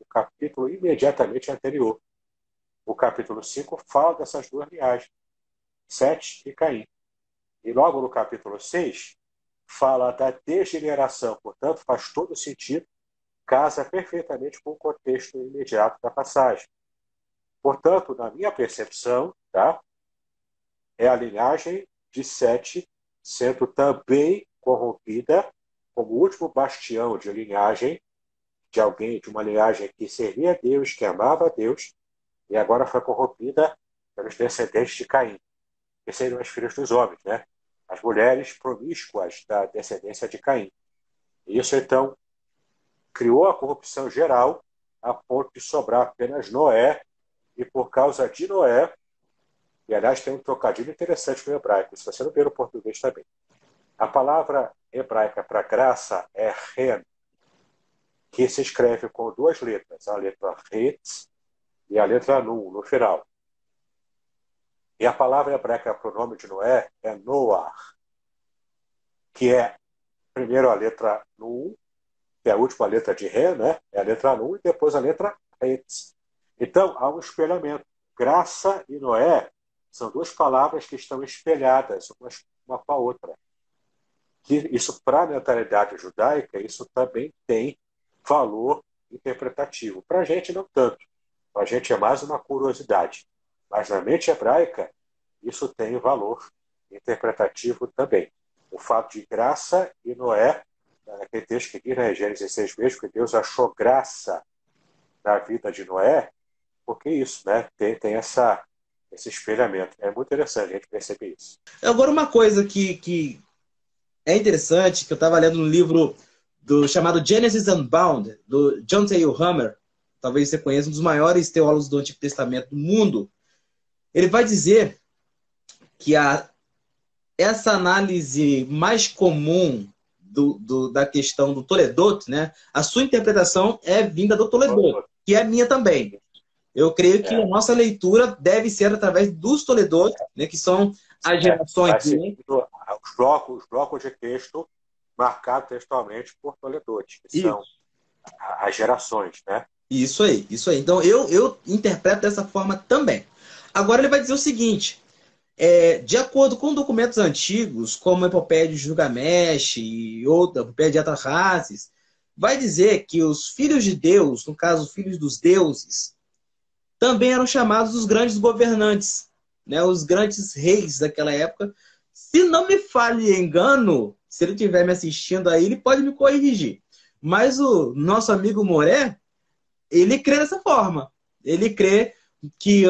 o capítulo imediatamente anterior. O capítulo 5 fala dessas 2 linhagens, Sete e Caim. E logo no capítulo 6, fala da degeneração. Portanto, faz todo sentido casa perfeitamente com o contexto imediato da passagem. Portanto, na minha percepção, tá, é a linhagem de Sete sendo também corrompida como último bastião de linhagem de alguém, de uma linhagem que servia a Deus, que amava a Deus, e agora foi corrompida pelos descendentes de Caim, que seriam os filhos dos homens, né? As mulheres promíscuas da descendência de Caim. E isso, então, criou a corrupção geral a ponto de sobrar apenas Noé, e por causa de Noé, e aliás tem um trocadilho interessante no hebraico, se você não ver no português também. A palavra hebraica para graça é ren, que se escreve com duas letras, a letra het e a letra nun no final. E a palavra hebraica para o nome de Noé é Noah, que é primeiro a letra nun, que é a última letra de ren, né? É a letra nun e depois a letra het. Então, há um espelhamento. Graça e Noé são duas palavras que estão espelhadas uma com a outra. Isso, para a mentalidade judaica, isso também tem valor interpretativo. Para a gente, não tanto. Para a gente é mais uma curiosidade. Mas na mente hebraica, isso tem valor interpretativo também. O fato de graça e Noé, naquele texto que diz, né, Gênesis 6 mesmo, que Deus achou graça na vida de Noé, porque isso, né, tem esse espelhamento. É muito interessante a gente perceber isso. Agora, uma coisa que é interessante, que eu estava lendo no livro chamado Genesis Unbound, do John Taylor Hammer, talvez você conheça, um dos maiores teólogos do Antigo Testamento do mundo. Ele vai dizer que essa análise mais comum da questão do Toledot, né, a sua interpretação é vinda do Toledot, que é a minha também. Eu creio que a nossa leitura deve ser através dos Toledot, né, que são as gerações dele. Os blocos de texto marcados textualmente por Toledot, que são as gerações, né? Isso aí, isso aí. Então eu interpreto dessa forma também. Agora ele vai dizer o seguinte: de acordo com documentos antigos, como a Epopeia de Gilgamesh e outra, a Epopeia de Atrahasis, vai dizer que os filhos de Deus, no caso, filhos dos deuses, também eram chamados os grandes governantes, né? Os grandes reis daquela época. Se não me falhe engano, se ele estiver me assistindo aí, ele pode me corrigir. Mas o nosso amigo Moré, ele crê dessa forma. Ele crê que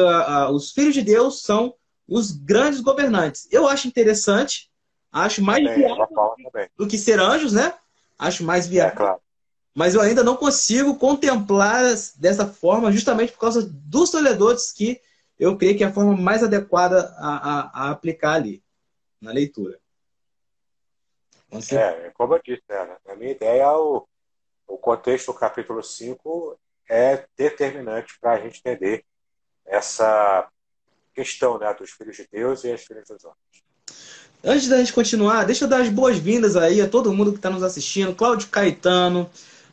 os filhos de Deus são os grandes governantes. Eu acho interessante, acho mais viável do que ser anjos, né? Acho mais viável. Claro. Mas eu ainda não consigo contemplar dessa forma, justamente por causa dos toledotes, que eu creio que é a forma mais adequada a aplicar ali, na leitura. Como eu disse, né? A minha ideia, o contexto do capítulo 5 é determinante para a gente entender essa questão, né, dos filhos de Deus e as filhas dos homens. Antes da gente continuar, deixa eu dar as boas-vindas aí a todo mundo que está nos assistindo. Cláudio Caetano,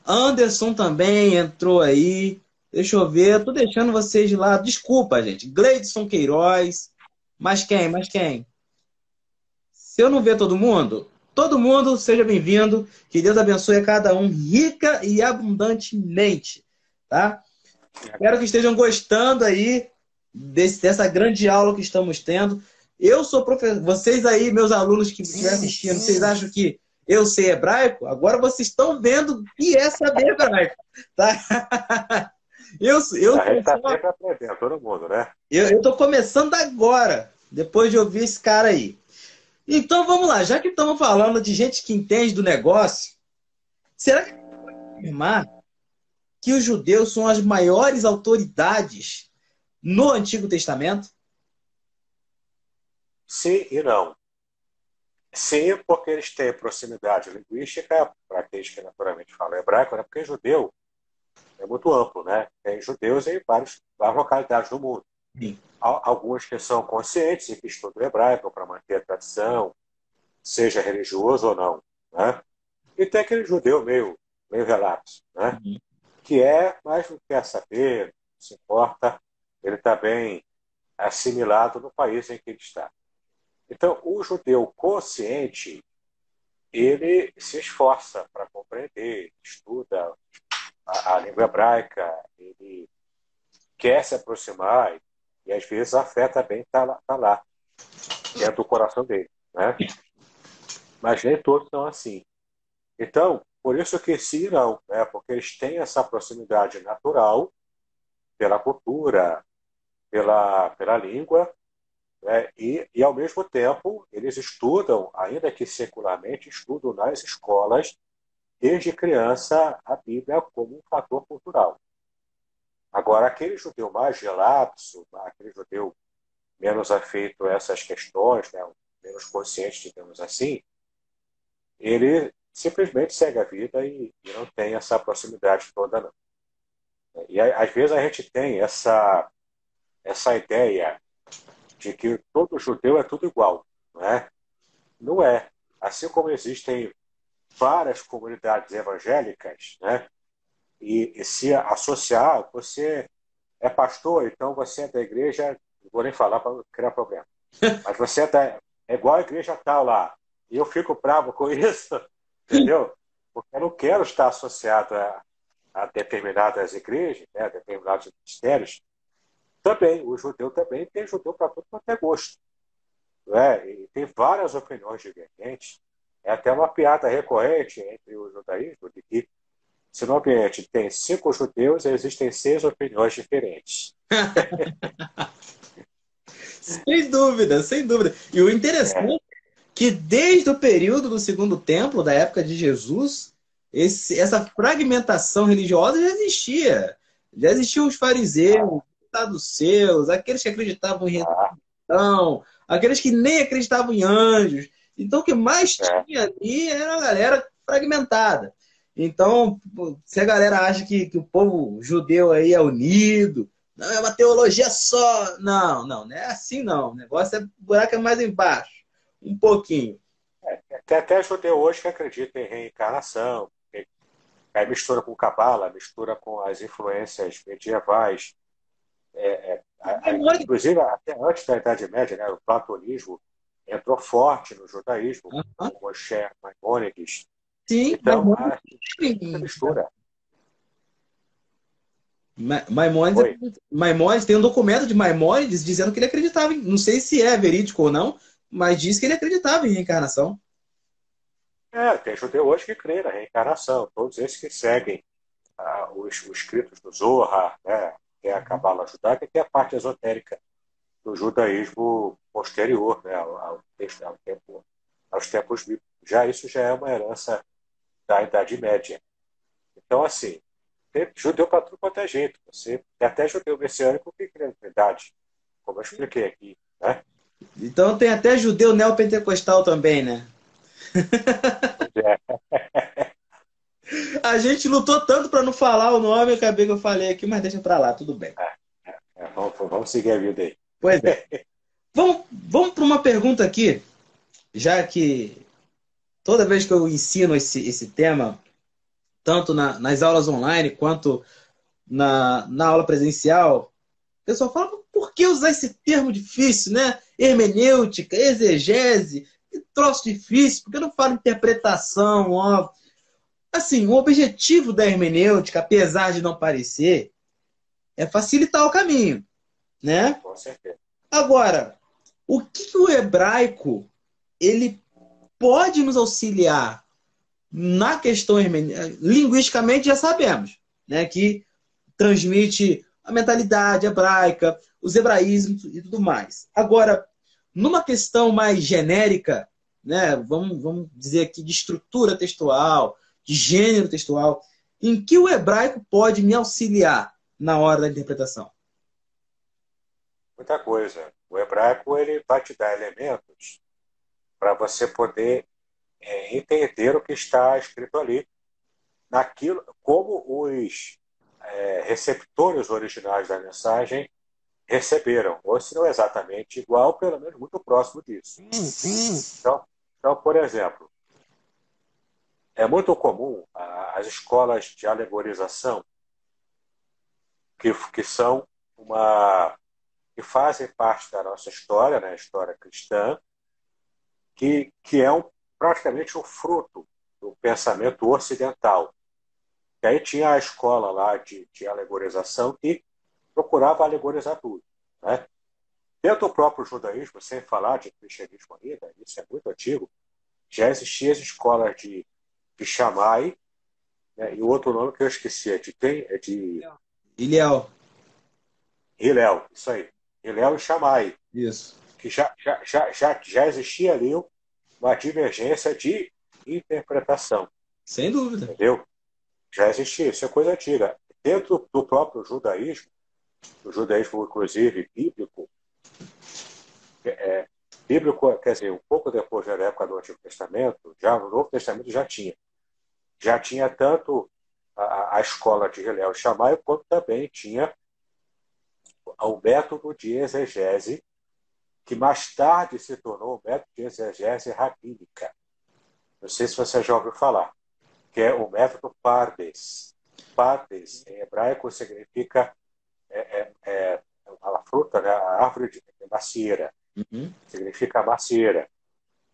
Anderson também entrou aí. Deixa eu ver, estou deixando vocês de lado. Desculpa, gente. Gleidson Queiroz. Mais quem? Mais quem? Se eu não ver todo mundo seja bem-vindo. Que Deus abençoe a cada um rica e abundantemente. Tá? Espero que estejam gostando aí dessa grande aula que estamos tendo. Eu sou professor. Vocês aí, meus alunos que estiverem assistindo, vocês acham que eu sei hebraico? Agora vocês estão vendo o que é saber hebraico. Tá? A gente está sempre aprendendo, todo mundo, né? Eu estou começando agora, depois de ouvir esse cara aí. Então vamos lá, já que estamos falando de gente que entende do negócio, será que pode afirmar que os judeus são as maiores autoridades no Antigo Testamento? Sim e não. Sim, porque eles têm proximidade linguística, para aqueles que naturalmente falam hebraico, né? Porque judeu é muito amplo, né? Tem judeus em várias localidades do mundo. Sim. Alguns que são conscientes e que estudam hebraico para manter a tradição, seja religioso ou não, né? E tem aquele judeu meio relapso, né? Que mas não quer saber, não se importa, ele está bem assimilado no país em que ele está. Então, o judeu consciente, ele se esforça para compreender, estuda a língua hebraica, ele quer se aproximar e às vezes a fé também tá lá, dentro do coração dele, né? Mas nem todos são assim. Então, por isso que sim e não, né? Porque eles têm essa proximidade natural pela cultura, pela língua, né? E, ao mesmo tempo, eles estudam, ainda que secularmente, estudam nas escolas, desde criança, a Bíblia como um fator cultural. Agora, aquele judeu mais relapso, aquele judeu menos afeito a essas questões, né? Menos consciente, digamos assim, ele simplesmente segue a vida e não tem essa proximidade toda, não. E às vezes a gente tem essa ideia de que todo judeu é tudo igual, não é? Não é. Assim como existem várias comunidades evangélicas, né? E se associar, você é pastor, então você é da igreja, não vou nem falar para não criar problema, mas você é igual a igreja tal lá. E eu fico bravo com isso, entendeu? Porque eu não quero estar associado a determinadas igrejas, né? A determinados ministérios. Também, o judeu também tem judeu para tudo quanto é gosto. Né? E tem várias opiniões divergentes. É até uma piada recorrente entre o judaísmo de que se no ambiente tem 5 judeus, existem 6 opiniões diferentes. Sem dúvida, sem dúvida. E o interessante é que desde o período do Segundo Templo, da época de Jesus, essa fragmentação religiosa já existia. Já existiam os fariseus, os saduceus, aqueles que acreditavam em ressurreição, aqueles que nem acreditavam em anjos. Então, o que mais tinha ali era a galera fragmentada. Então, se a galera acha que o povo judeu aí é unido, não é uma teologia só. Não, não é assim não. O negócio o buraco é mais embaixo. Um pouquinho. Tem até judeu hoje que acredita em reencarnação, aí mistura com Cabala, mistura com as influências medievais. Inclusive, até antes da Idade Média, né, o platonismo entrou forte no judaísmo, com Moshe Maimônides. Sim, então, a mistura. Maimônides, tem um documento de Maimônides dizendo que ele acreditava em, não sei se é verídico ou não, mas diz que ele acreditava em reencarnação. Tem judeu hoje que crê na reencarnação, todos esses que seguem os escritos do Zohar, né, que é a Cabala judaica, que é a parte esotérica do judaísmo posterior, né, aos tempos bíblicos. Isso já é uma herança da Idade Média. Então, assim, tem judeu para tudo quanto é jeito. Você tem até judeu messiânico que crê na Trindade, como eu expliquei aqui, né? Então tem até judeu neopentecostal também, né? A gente lutou tanto para não falar o nome, eu acabei que eu falei aqui, mas deixa para lá, tudo bem. Vamos seguir a vida aí. Pois é. Vamos para uma pergunta aqui, já que toda vez que eu ensino esse tema, tanto nas aulas online quanto na aula presencial, o pessoal fala, por que usar esse termo difícil, né? Hermenêutica, exegese, que troço difícil, por que não fala interpretação, ó? Assim, o objetivo da hermenêutica, apesar de não parecer, é facilitar o caminho, né? Com certeza. Agora, o que o hebraico ele pode nos auxiliar na questão hermenêutica? Linguisticamente já sabemos, né, que transmite a mentalidade hebraica, os hebraísmos e tudo mais. Agora, numa questão mais genérica, né, vamos dizer aqui de estrutura textual, de gênero textual, em que o hebraico pode me auxiliar na hora da interpretação? Muita coisa. O hebraico ele vai te dar elementos para você poder entender o que está escrito ali, naquilo, como os receptores originais da mensagem receberam, ou se não exatamente igual, pelo menos muito próximo disso. Então, por exemplo, é muito comum as escolas de alegorização que são que fazem parte da nossa história, né, a história cristã, que é praticamente um fruto do pensamento ocidental. E aí tinha a escola lá de alegorização que procurava alegorizar tudo, né? Dentro do próprio judaísmo, sem falar de cristianismo ainda, isso é muito antigo, já existiam as escolas de Shammai, né? E o outro nome que eu esqueci é de quem? É de Ilhéu. Hillel, isso aí. Hillel e Shammai, Isso. que já existia ali uma divergência de interpretação, Sem dúvida. entendeu? Já existia, isso é coisa antiga. Dentro do próprio judaísmo, o judaísmo, inclusive, bíblico, quer dizer, um pouco depois da época do Antigo Testamento, já no Novo Testamento já tinha. Já tinha tanto a escola de Hillel e Shammai, quanto também tinha o método de exegese, que mais tarde se tornou o método de exegese rabínica. Não sei se você já ouviu falar, que é o método Pardes. Pardes, em hebraico, significa a fruta, né? A árvore de macieira. Uhum. Significa macieira.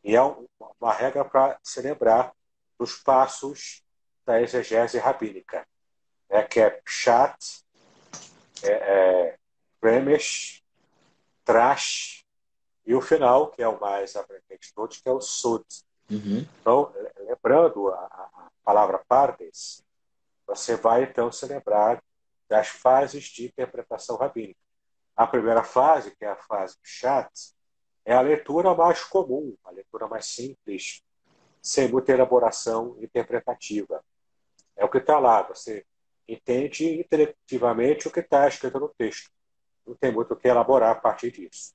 E é uma regra para se lembrar dos passos da exegese rabínica, né? Que é Pshat, Remesh, Trash, e o final, que é o mais abrangente de todos, que é o Sod. Uhum. Então, lembrando a palavra Pardes, você vai então se lembrar das fases de interpretação rabínica. A primeira fase, que é a fase Pshat, é a leitura mais comum, a leitura mais simples, sem muita elaboração interpretativa. É o que está lá, você entende intelectivamente o que está escrito no texto. Não tem muito o que elaborar a partir disso.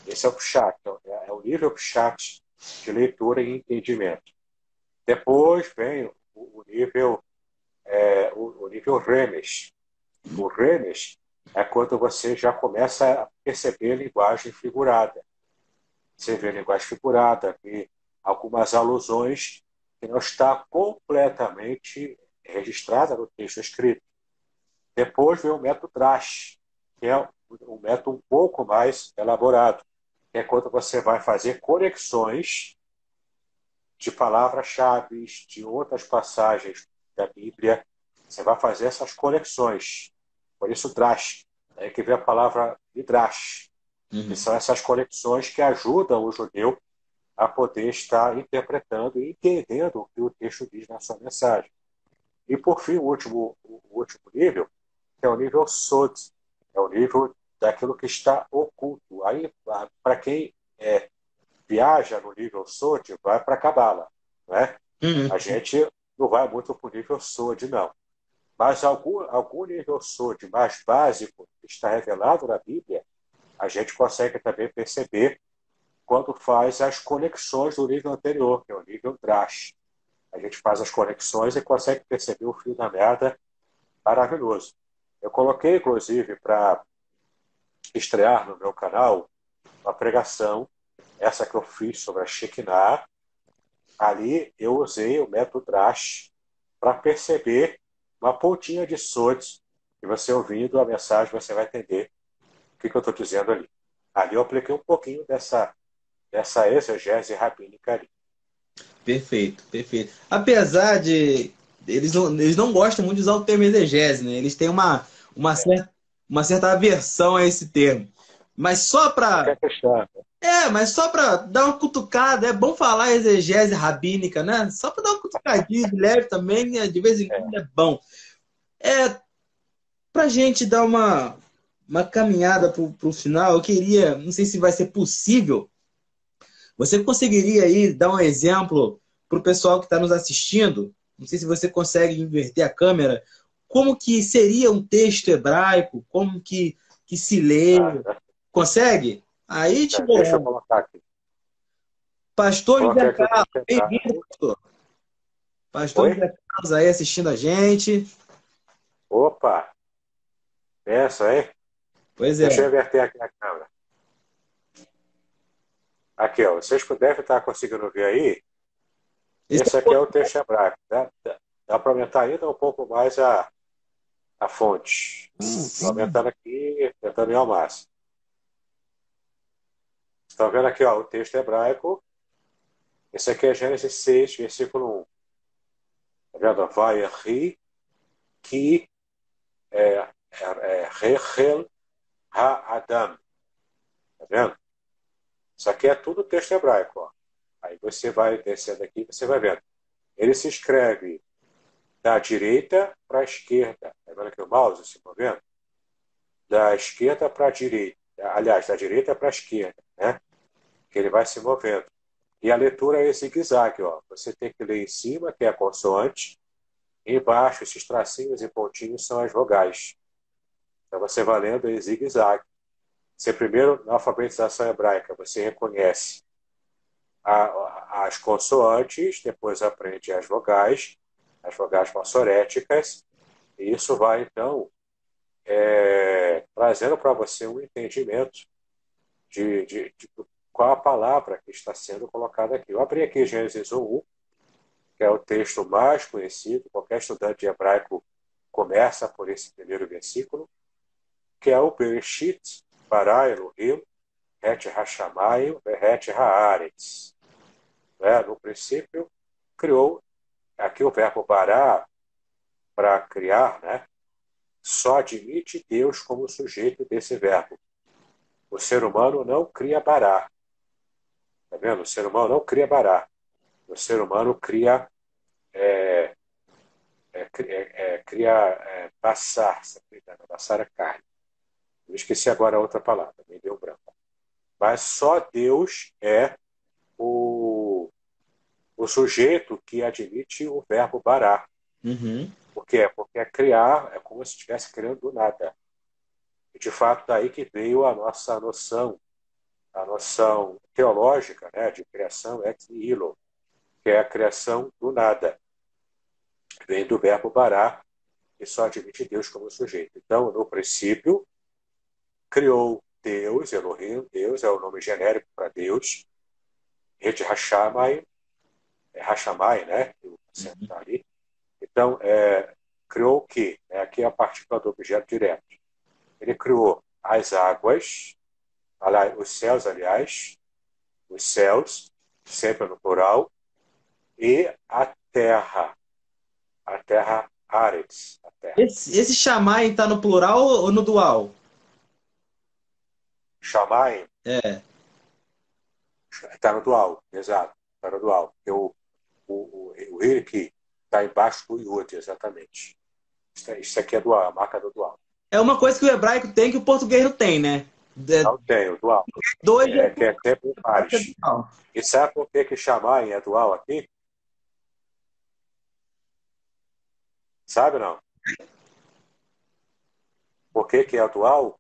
Esse é o Pshat, é o nível Pshat de leitura e entendimento. Depois vem o nível Remes. O Remes é quando você já começa a perceber linguagem figurada. Você vê linguagem figurada, vê algumas alusões que não está completamente registrada no texto escrito. Depois vem o método Drash, que é um método um pouco mais elaborado, que é quando você vai fazer conexões de palavras-chave, de outras passagens da Bíblia. Você vai fazer essas conexões. Por isso, Drash, é que vem a palavra Midrash, que são essas conexões que ajudam o judeu a poder estar interpretando e entendendo o que o texto diz na sua mensagem. E, por fim, o último nível, que é o nível Sod, é o nível daquilo que está oculto. Aí, para quem viaja no nível Sod, vai para a Cabala, né? Uhum. A gente não vai muito para o nível Sod, não. Mas algum nível Sod mais básico que está revelado na Bíblia, a gente consegue também perceber quando faz as conexões do nível anterior, que é o nível Drash. A gente faz as conexões e consegue perceber o fio da meada maravilhoso. Eu coloquei, inclusive, para estrear no meu canal, uma pregação, essa que eu fiz sobre a Shekinah. Ali eu usei o método Drash para perceber uma pontinha de Sod, e você ouvindo a mensagem, você vai entender o que eu estou dizendo ali. Ali eu apliquei um pouquinho dessa exegese rabínica ali. Perfeito, perfeito. Apesar de eles não gostam muito de usar o termo exegese, né? Eles têm uma certa aversão a esse termo. Mas só para mas só para dar uma cutucada, é bom falar exegese rabínica, né? Só para dar uma cutucadinha de leve também, né? De vez em quando é bom. Para gente dar uma caminhada para o final, eu queria, não sei se vai ser possível, você conseguiria aí dar um exemplo para o pessoal que está nos assistindo? Não sei se você consegue inverter a câmera. Como que seria um texto hebraico? Como que se lê? Consegue? Aí, deixa eu colocar aqui. Pastor José Carlos, bem-vindo, pastor. Pastor José Carlos aí assistindo a gente. Opa! Pensa aí. Pois é. Deixa eu inverter aqui a câmera. Aqui, ó. Vocês devem estar conseguindo ver aí. Esse aqui é o texto hebraico. Dá para aumentar ainda um pouco mais a fonte. Estou aumentando aqui, tentando ir ao máximo. Estão vendo aqui, ó, o texto hebraico. Esse aqui é Gênesis 6, versículo 1. Está vendo? Vai ri Ki Rechel Ha-Adam. Tá vendo? Isso aqui é tudo texto hebraico. Ó. Aí você vai descendo aqui, você vai vendo. Ele se escreve da direita para a esquerda. Tá vendo aqui o mouse se movendo? Da esquerda para a direita. Aliás, da direita para a esquerda, né? Que ele vai se movendo. E a leitura é zigue-zague, ó. Você tem que ler em cima, que é a consoante, e embaixo, esses tracinhos e pontinhos são as vogais. Então você vai lendo em zigue-zague. Você primeiro, na alfabetização hebraica, você reconhece as consoantes, depois aprende as vogais massoréticas, e isso vai, então, trazendo para você um entendimento de qual a palavra que está sendo colocada aqui. Eu abri aqui Gênesis 1, que é o texto mais conhecido, qualquer estudante de hebraico começa por esse primeiro versículo, que é o Bereshit bara Elohim et hashamayim ve'et haaretz. No princípio, criou, aqui o verbo bara, para criar, né? Só admite Deus como sujeito desse verbo. O ser humano não cria bará. Tá vendo? O ser humano não cria bará. O ser humano cria passar. Passar a carne. Eu esqueci agora a outra palavra, me deu branco. Mas só Deus é o sujeito que admite o verbo bará. Uhum. Por quê? Porque criar é como se estivesse criando do nada. E, de fato, daí que veio a nossa noção, teológica, né, de criação ex nihilo, que é a criação do nada. Vem do verbo bará, que só admite Deus como sujeito. Então, no princípio, criou Deus, Elohim, Deus é o nome genérico para Deus, Et Hashamai, Hashamai, né, que o acento está ali. Então, criou o quê? Aqui é a partícula do objeto direto. Ele criou as águas, os céus, aliás, os céus, sempre no plural, e a terra Aretz, a terra. Esse Shammai está no plural ou no dual? Shammai É. está no dual, exato, está no dual. O Hirki está embaixo do Yud, exatamente. Isso aqui é dual, a marca do dual. É uma coisa que o hebraico tem que o português não tem, né? Não tem, o dual. Dois Que é sempre pares. E sabe por que Shammai é dual aqui? Sabe ou não? Por que é dual?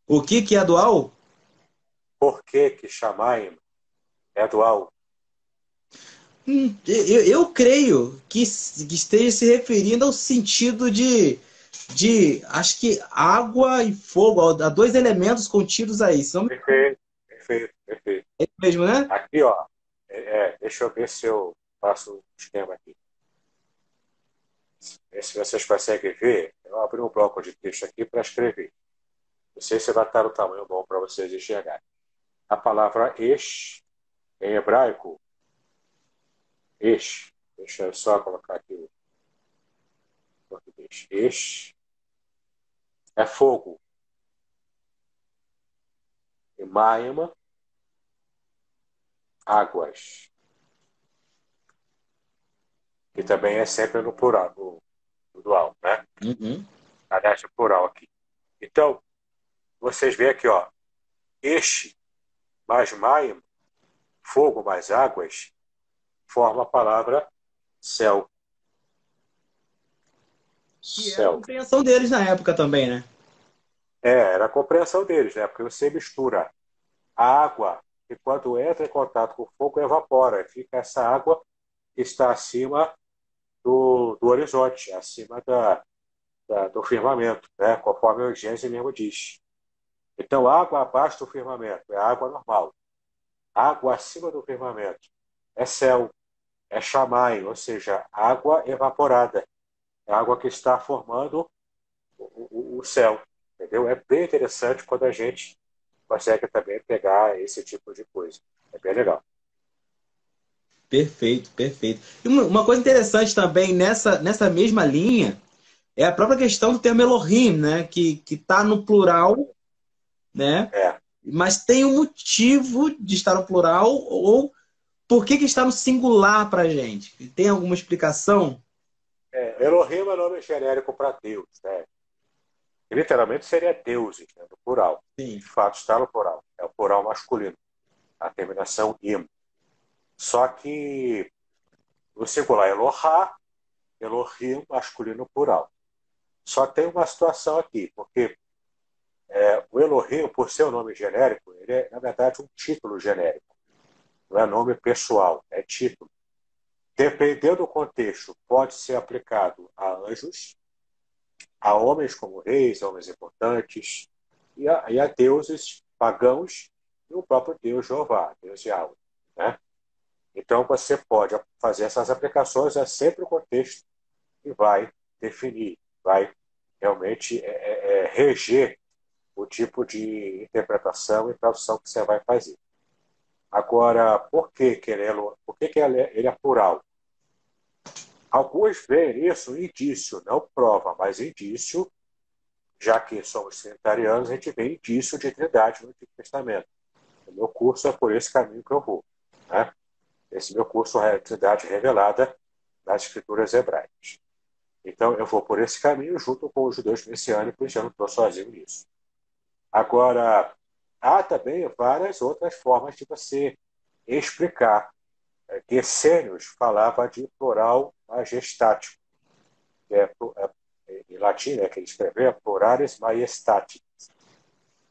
O que é dual? Por que Shammai é dual? Eu creio que esteja se referindo ao sentido de acho que água e fogo, a dois elementos contidos aí. Perfeito. É isso mesmo, né? Aqui, ó, deixa eu ver se eu faço um esquema aqui. Se vocês conseguem ver, eu abri um bloco de texto aqui para escrever. Não sei se vai estar no tamanho bom para vocês enxergarem. A palavra esh, em hebraico, esh, deixa eu só colocar aqui o português. Esh é fogo. E maima, águas. Que também é sempre no plural, no dual, né? Uhum. Aliás, no plural aqui. Então, vocês veem aqui, ó. Esh mais maim, fogo mais águas, forma a palavra céu. Que era a compreensão deles na época também, né? Era a compreensão deles, né? Porque você mistura a água, e quando entra em contato com o fogo, evapora. E fica essa água que está acima do horizonte, acima do firmamento, né? Conforme o Gênesis mesmo diz. Então, água abaixo do firmamento é água normal. Água acima do firmamento é céu, é Shammai, ou seja, água evaporada. É água que está formando o céu. Entendeu? É bem interessante quando a gente consegue também pegar esse tipo de coisa. É bem legal. Perfeito. E uma coisa interessante também nessa mesma linha é a própria questão do termo Elohim, né? Que está no plural, né? Mas tem um motivo de estar no plural, ou por que está no singular para a gente? Tem alguma explicação? Elohim é nome genérico para Deus, né? Literalmente seria deuses, né, no plural. Sim. De fato está no plural. É o plural masculino. A terminação im. Só que no singular Elohá, Elohim masculino plural. Só tem uma situação aqui, porque o Elohim, por ser um nome genérico, ele é, na verdade, um título genérico. Não é nome pessoal, é título. Dependendo do contexto, pode ser aplicado a anjos, a homens como reis, homens importantes, e a deuses pagãos e o próprio Deus Jeová, Deus Yahweh, né? Então você pode fazer essas aplicações, é sempre o contexto que vai definir, vai realmente reger o tipo de interpretação e tradução que você vai fazer. Agora, por que ele é plural? Alguns veem isso um indício, não prova, mas indício, já que somos trinitarianos, a gente vê indício de trindade no Antigo Testamento. O meu curso é por esse caminho que eu vou, né? Esse meu curso é a trindade revelada nas escrituras hebraicas. Então, eu vou por esse caminho junto com os judeus messiânicos, eu não estou sozinho nisso. Agora, há também várias outras formas de você explicar. Essênios falava de plural majestático, que em latim, né, que ele escreveu, pluralis majestatis.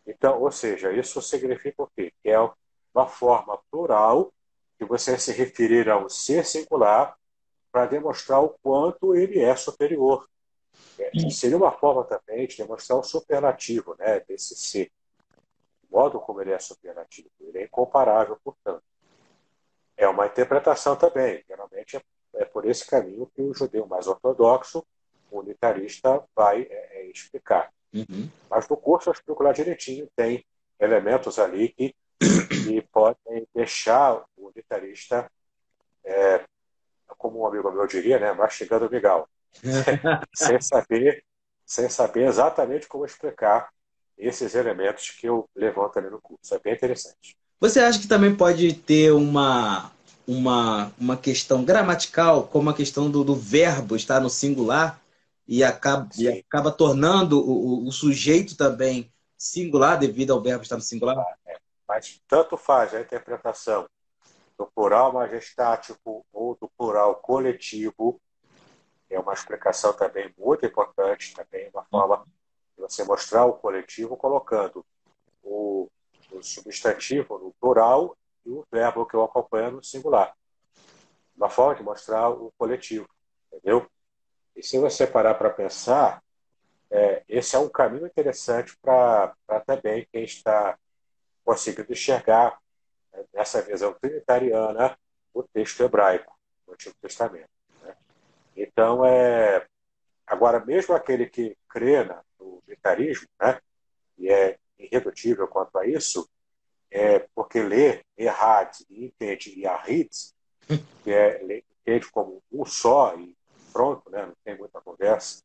Então, ou seja, isso significa o quê? Que é uma forma plural de você se referir a um ser singular para demonstrar o quanto ele é superior. Seria uma forma também de demonstrar o superlativo, né, desse ser. O modo como ele é superlativo. Ele é incomparável, portanto. É uma interpretação também. Geralmente é por esse caminho que o judeu mais ortodoxo, o unitarista, vai explicar. Uhum. Mas no curso eu explico lá direitinho, tem elementos ali que podem deixar o unitarista, como um amigo meu diria, né, mastigando o migal, sem saber exatamente como explicar esses elementos que eu levanto ali no curso. É bem interessante. Você acha que também pode ter uma questão gramatical, como a questão do verbo estar no singular e acaba tornando o sujeito também singular devido ao verbo estar no singular? Mas tanto faz a interpretação do plural majestático ou do plural coletivo, é uma explicação também muito importante, também uma forma de você mostrar o coletivo colocando o substantivo no plural e o verbo que o acompanha no singular. Uma forma de mostrar o coletivo, entendeu? E se você parar para pensar, esse é um caminho interessante para também quem está conseguindo enxergar, nessa visão trinitariana, o texto hebraico do Antigo Testamento, né? Então, agora, mesmo aquele que crê no unitarismo, né, e é irredutível quanto a isso, porque lê Errad e entende Yahid, que entende como um só e pronto, né, não tem muita conversa,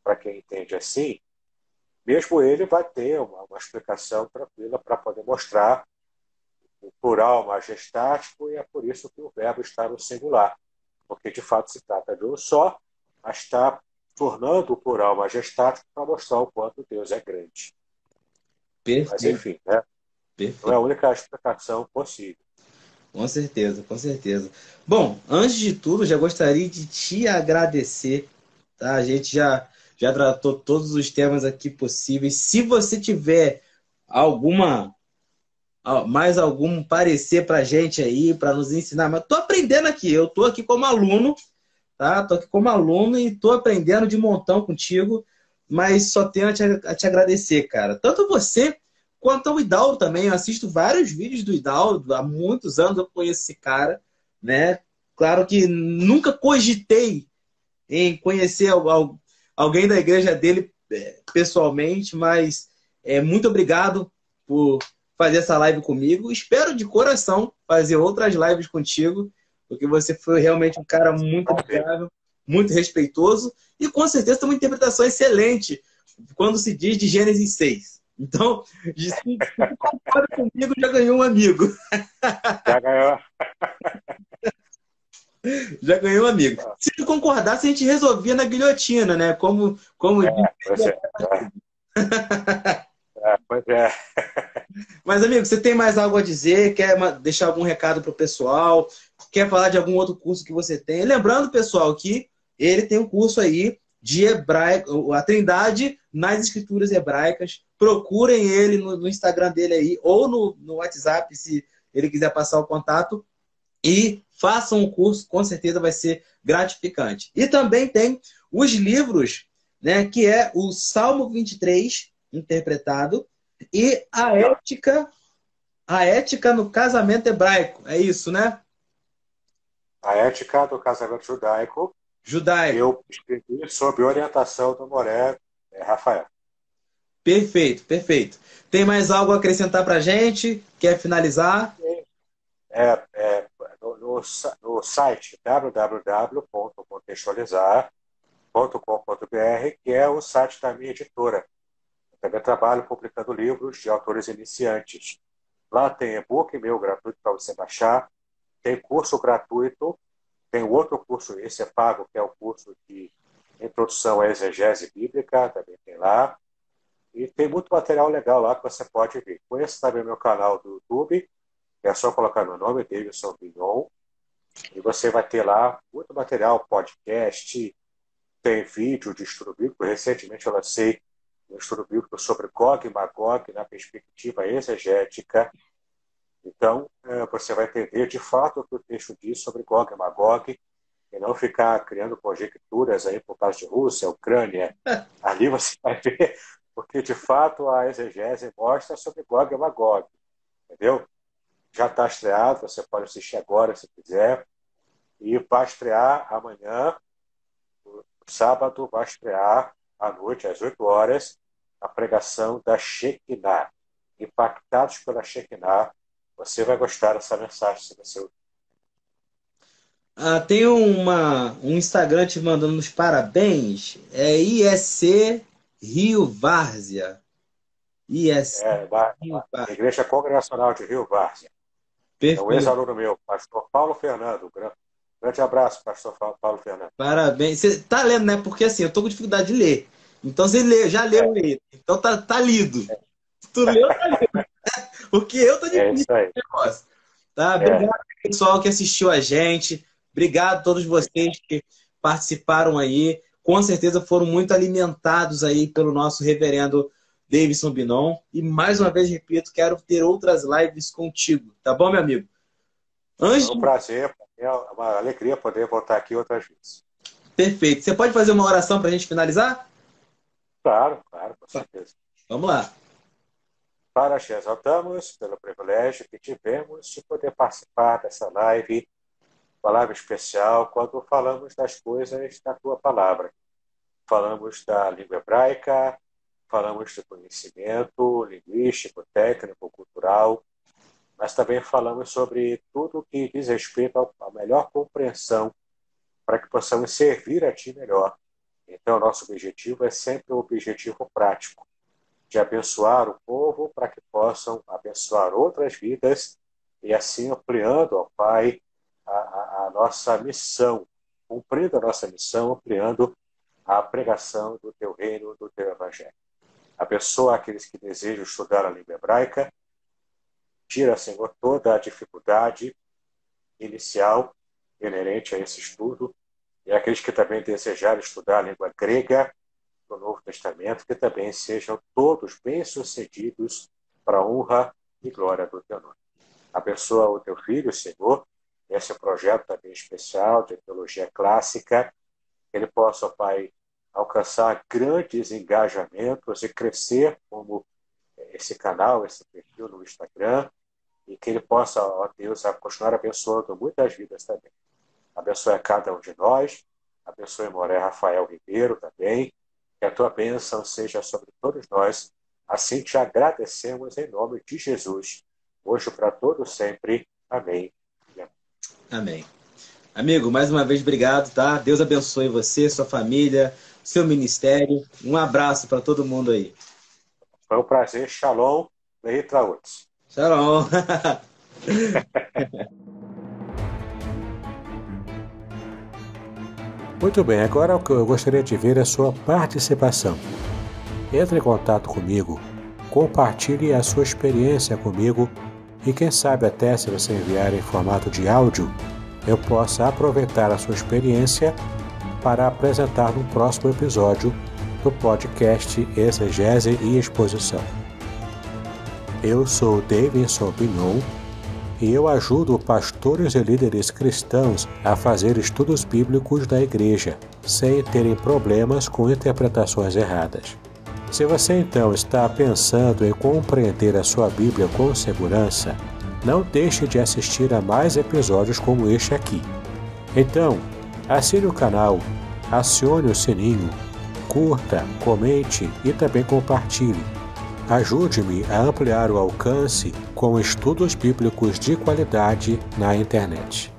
para quem entende assim, mesmo ele vai ter uma explicação tranquila para poder mostrar o plural majestático, e é por isso que o verbo está no singular, porque de fato se trata de um só, mas está tornando o plural majestático para mostrar o quanto Deus é grande. Perfeito. Mas enfim, né? Perfeito. Não é a única explicação possível. Com certeza, com certeza. Bom, antes de tudo, já gostaria de te agradecer, tá? A gente já tratou todos os temas aqui possíveis. Se você tiver mais algum parecer pra gente aí, para nos ensinar, mas tô aprendendo aqui, eu tô aqui como aluno, tá? Tô aqui como aluno e tô aprendendo de montão contigo, mas só tenho a te agradecer, cara. Tanto você quanto ao Hidalgo também. Eu assisto vários vídeos do Hidalgo, há muitos anos eu conheço esse cara, né? Claro que nunca cogitei em conhecer alguém da igreja dele pessoalmente, mas muito obrigado por fazer essa live comigo. Espero de coração fazer outras lives contigo, porque você foi realmente um cara muito amigável, muito respeitoso, e com certeza tem uma interpretação excelente quando se diz de Gênesis 6. Então, se concorda comigo, já ganhou um amigo. Já ganhou. Já ganhou um amigo. Se não concordasse, a gente resolvia na guilhotina, né? Como Pois é. Pois é. Mas, amigo, você tem mais algo a dizer? Quer deixar algum recado para o pessoal? Quer falar de algum outro curso que você tem? Lembrando, pessoal, que ele tem um curso aí de hebraico, a Trindade nas Escrituras Hebraicas. Procurem ele no Instagram dele aí, ou no WhatsApp, se ele quiser passar o contato. E façam o curso, com certeza vai ser gratificante. E também tem os livros, né, que é o Salmo 23, interpretado, e a ética no casamento hebraico. É isso, né? A ética do casamento judaico. Eu escrevi sob orientação do Moré Rafael. Perfeito, perfeito. Tem mais algo a acrescentar para a gente? Quer finalizar? No site www.contextualizar.com.br, que é o site da minha editora. Eu também trabalho publicando livros de autores iniciantes. Lá tem e-book meu gratuito para você baixar, tem curso gratuito, tem outro curso, esse é pago, que é o curso de Introdução à Exegese Bíblica, também tem lá. E tem muito material legal lá que você pode ver. Conheça também meu canal do YouTube, é só colocar meu nome, Davidson Bignon, e você vai ter lá muito material, podcast, tem vídeo de estudo bíblico. Recentemente eu lancei um estudo bíblico sobre Gog e Magog na perspectiva exegética. Então, você vai entender de fato o que o texto diz sobre Gog e Magog, e não ficar criando conjecturas aí por causa de Rússia, Ucrânia. Ali você vai ver, porque de fato a exegese mostra sobre Gog e Magog, entendeu? Já está estreado, você pode assistir agora se quiser, e vai estrear amanhã, no sábado, vai estrear à noite, às 8 horas, a pregação da Shekinah. Impactados pela Shekinah, você vai gostar dessa mensagem se você ouvir. Tem um Instagram te mandando os parabéns. É IEC Rio Várzea. IEC Rio Várzea. Igreja Congregacional de Rio Várzea. É um ex-aluno meu, pastor Paulo Fernando. Grande abraço, pastor Paulo Fernando. Parabéns. Você tá lendo, né? Porque assim, eu tô com dificuldade de ler. Então você já leu ele. Então tá lido. Tu leu, tá lido. Porque eu tô difícil. É isso aí. Negócio. Tá? Obrigado, pessoal, que assistiu a gente. Obrigado a todos vocês que participaram aí. Com certeza foram muito alimentados aí pelo nosso reverendo Davidson Binon. E mais uma vez, repito, quero ter outras lives contigo. Tá bom, meu amigo? É um prazer, é uma alegria poder voltar aqui outras vezes. Perfeito. Você pode fazer uma oração para a gente finalizar? Claro, com certeza. Vamos lá. Para te exaltamos pelo privilégio que tivemos de poder participar dessa live, palavra especial, quando falamos das coisas da tua palavra. Falamos da língua hebraica, falamos do conhecimento linguístico, técnico, cultural, mas também falamos sobre tudo que diz respeito à melhor compreensão para que possamos servir a Ti melhor. Então, nosso objetivo é sempre o objetivo prático, de abençoar o povo para que possam abençoar outras vidas e assim ampliando, ó Pai, a nossa missão, cumprindo a nossa missão, ampliando a pregação do Teu reino, do Teu evangelho. Abençoa aqueles que desejam estudar a língua hebraica, tira, Senhor, toda a dificuldade inicial inerente a esse estudo, e aqueles que também desejarem estudar a língua grega do Novo Testamento, que também sejam todos bem-sucedidos para a honra e glória do Teu nome. Abençoa o Teu Filho, Senhor, esse projeto também especial de teologia clássica, que ele possa, Pai, alcançar grandes engajamentos e crescer como esse canal, esse perfil no Instagram, e que ele possa, ó Deus, continuar abençoando muitas vidas também. Abençoe a cada um de nós, abençoe Moré Rafael Ribeiro também, que a tua bênção seja sobre todos nós. Assim te agradecemos em nome de Jesus, hoje para todos sempre. Amém. Amém. Amigo, mais uma vez, obrigado, tá? Deus abençoe você, sua família, seu ministério. Um abraço para todo mundo aí. Foi um prazer. Shalom. Leitraúdes. Shalom. Muito bem, agora o que eu gostaria de ver é a sua participação. Entre em contato comigo, compartilhe a sua experiência comigo e quem sabe até se você enviar em formato de áudio, eu possa aproveitar a sua experiência para apresentar no próximo episódio do podcast Exegese e Exposição. Eu sou Davidson Pignon e eu ajudo pastores e líderes cristãos a fazer estudos bíblicos da igreja, sem terem problemas com interpretações erradas. Se você então está pensando em compreender a sua Bíblia com segurança, não deixe de assistir a mais episódios como este aqui. Então, assine o canal, acione o sininho, curta, comente e também compartilhe. Ajude-me a ampliar o alcance com estudos bíblicos de qualidade na internet.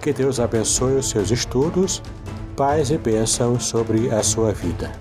Que Deus abençoe os seus estudos, paz e bênçãos sobre a sua vida.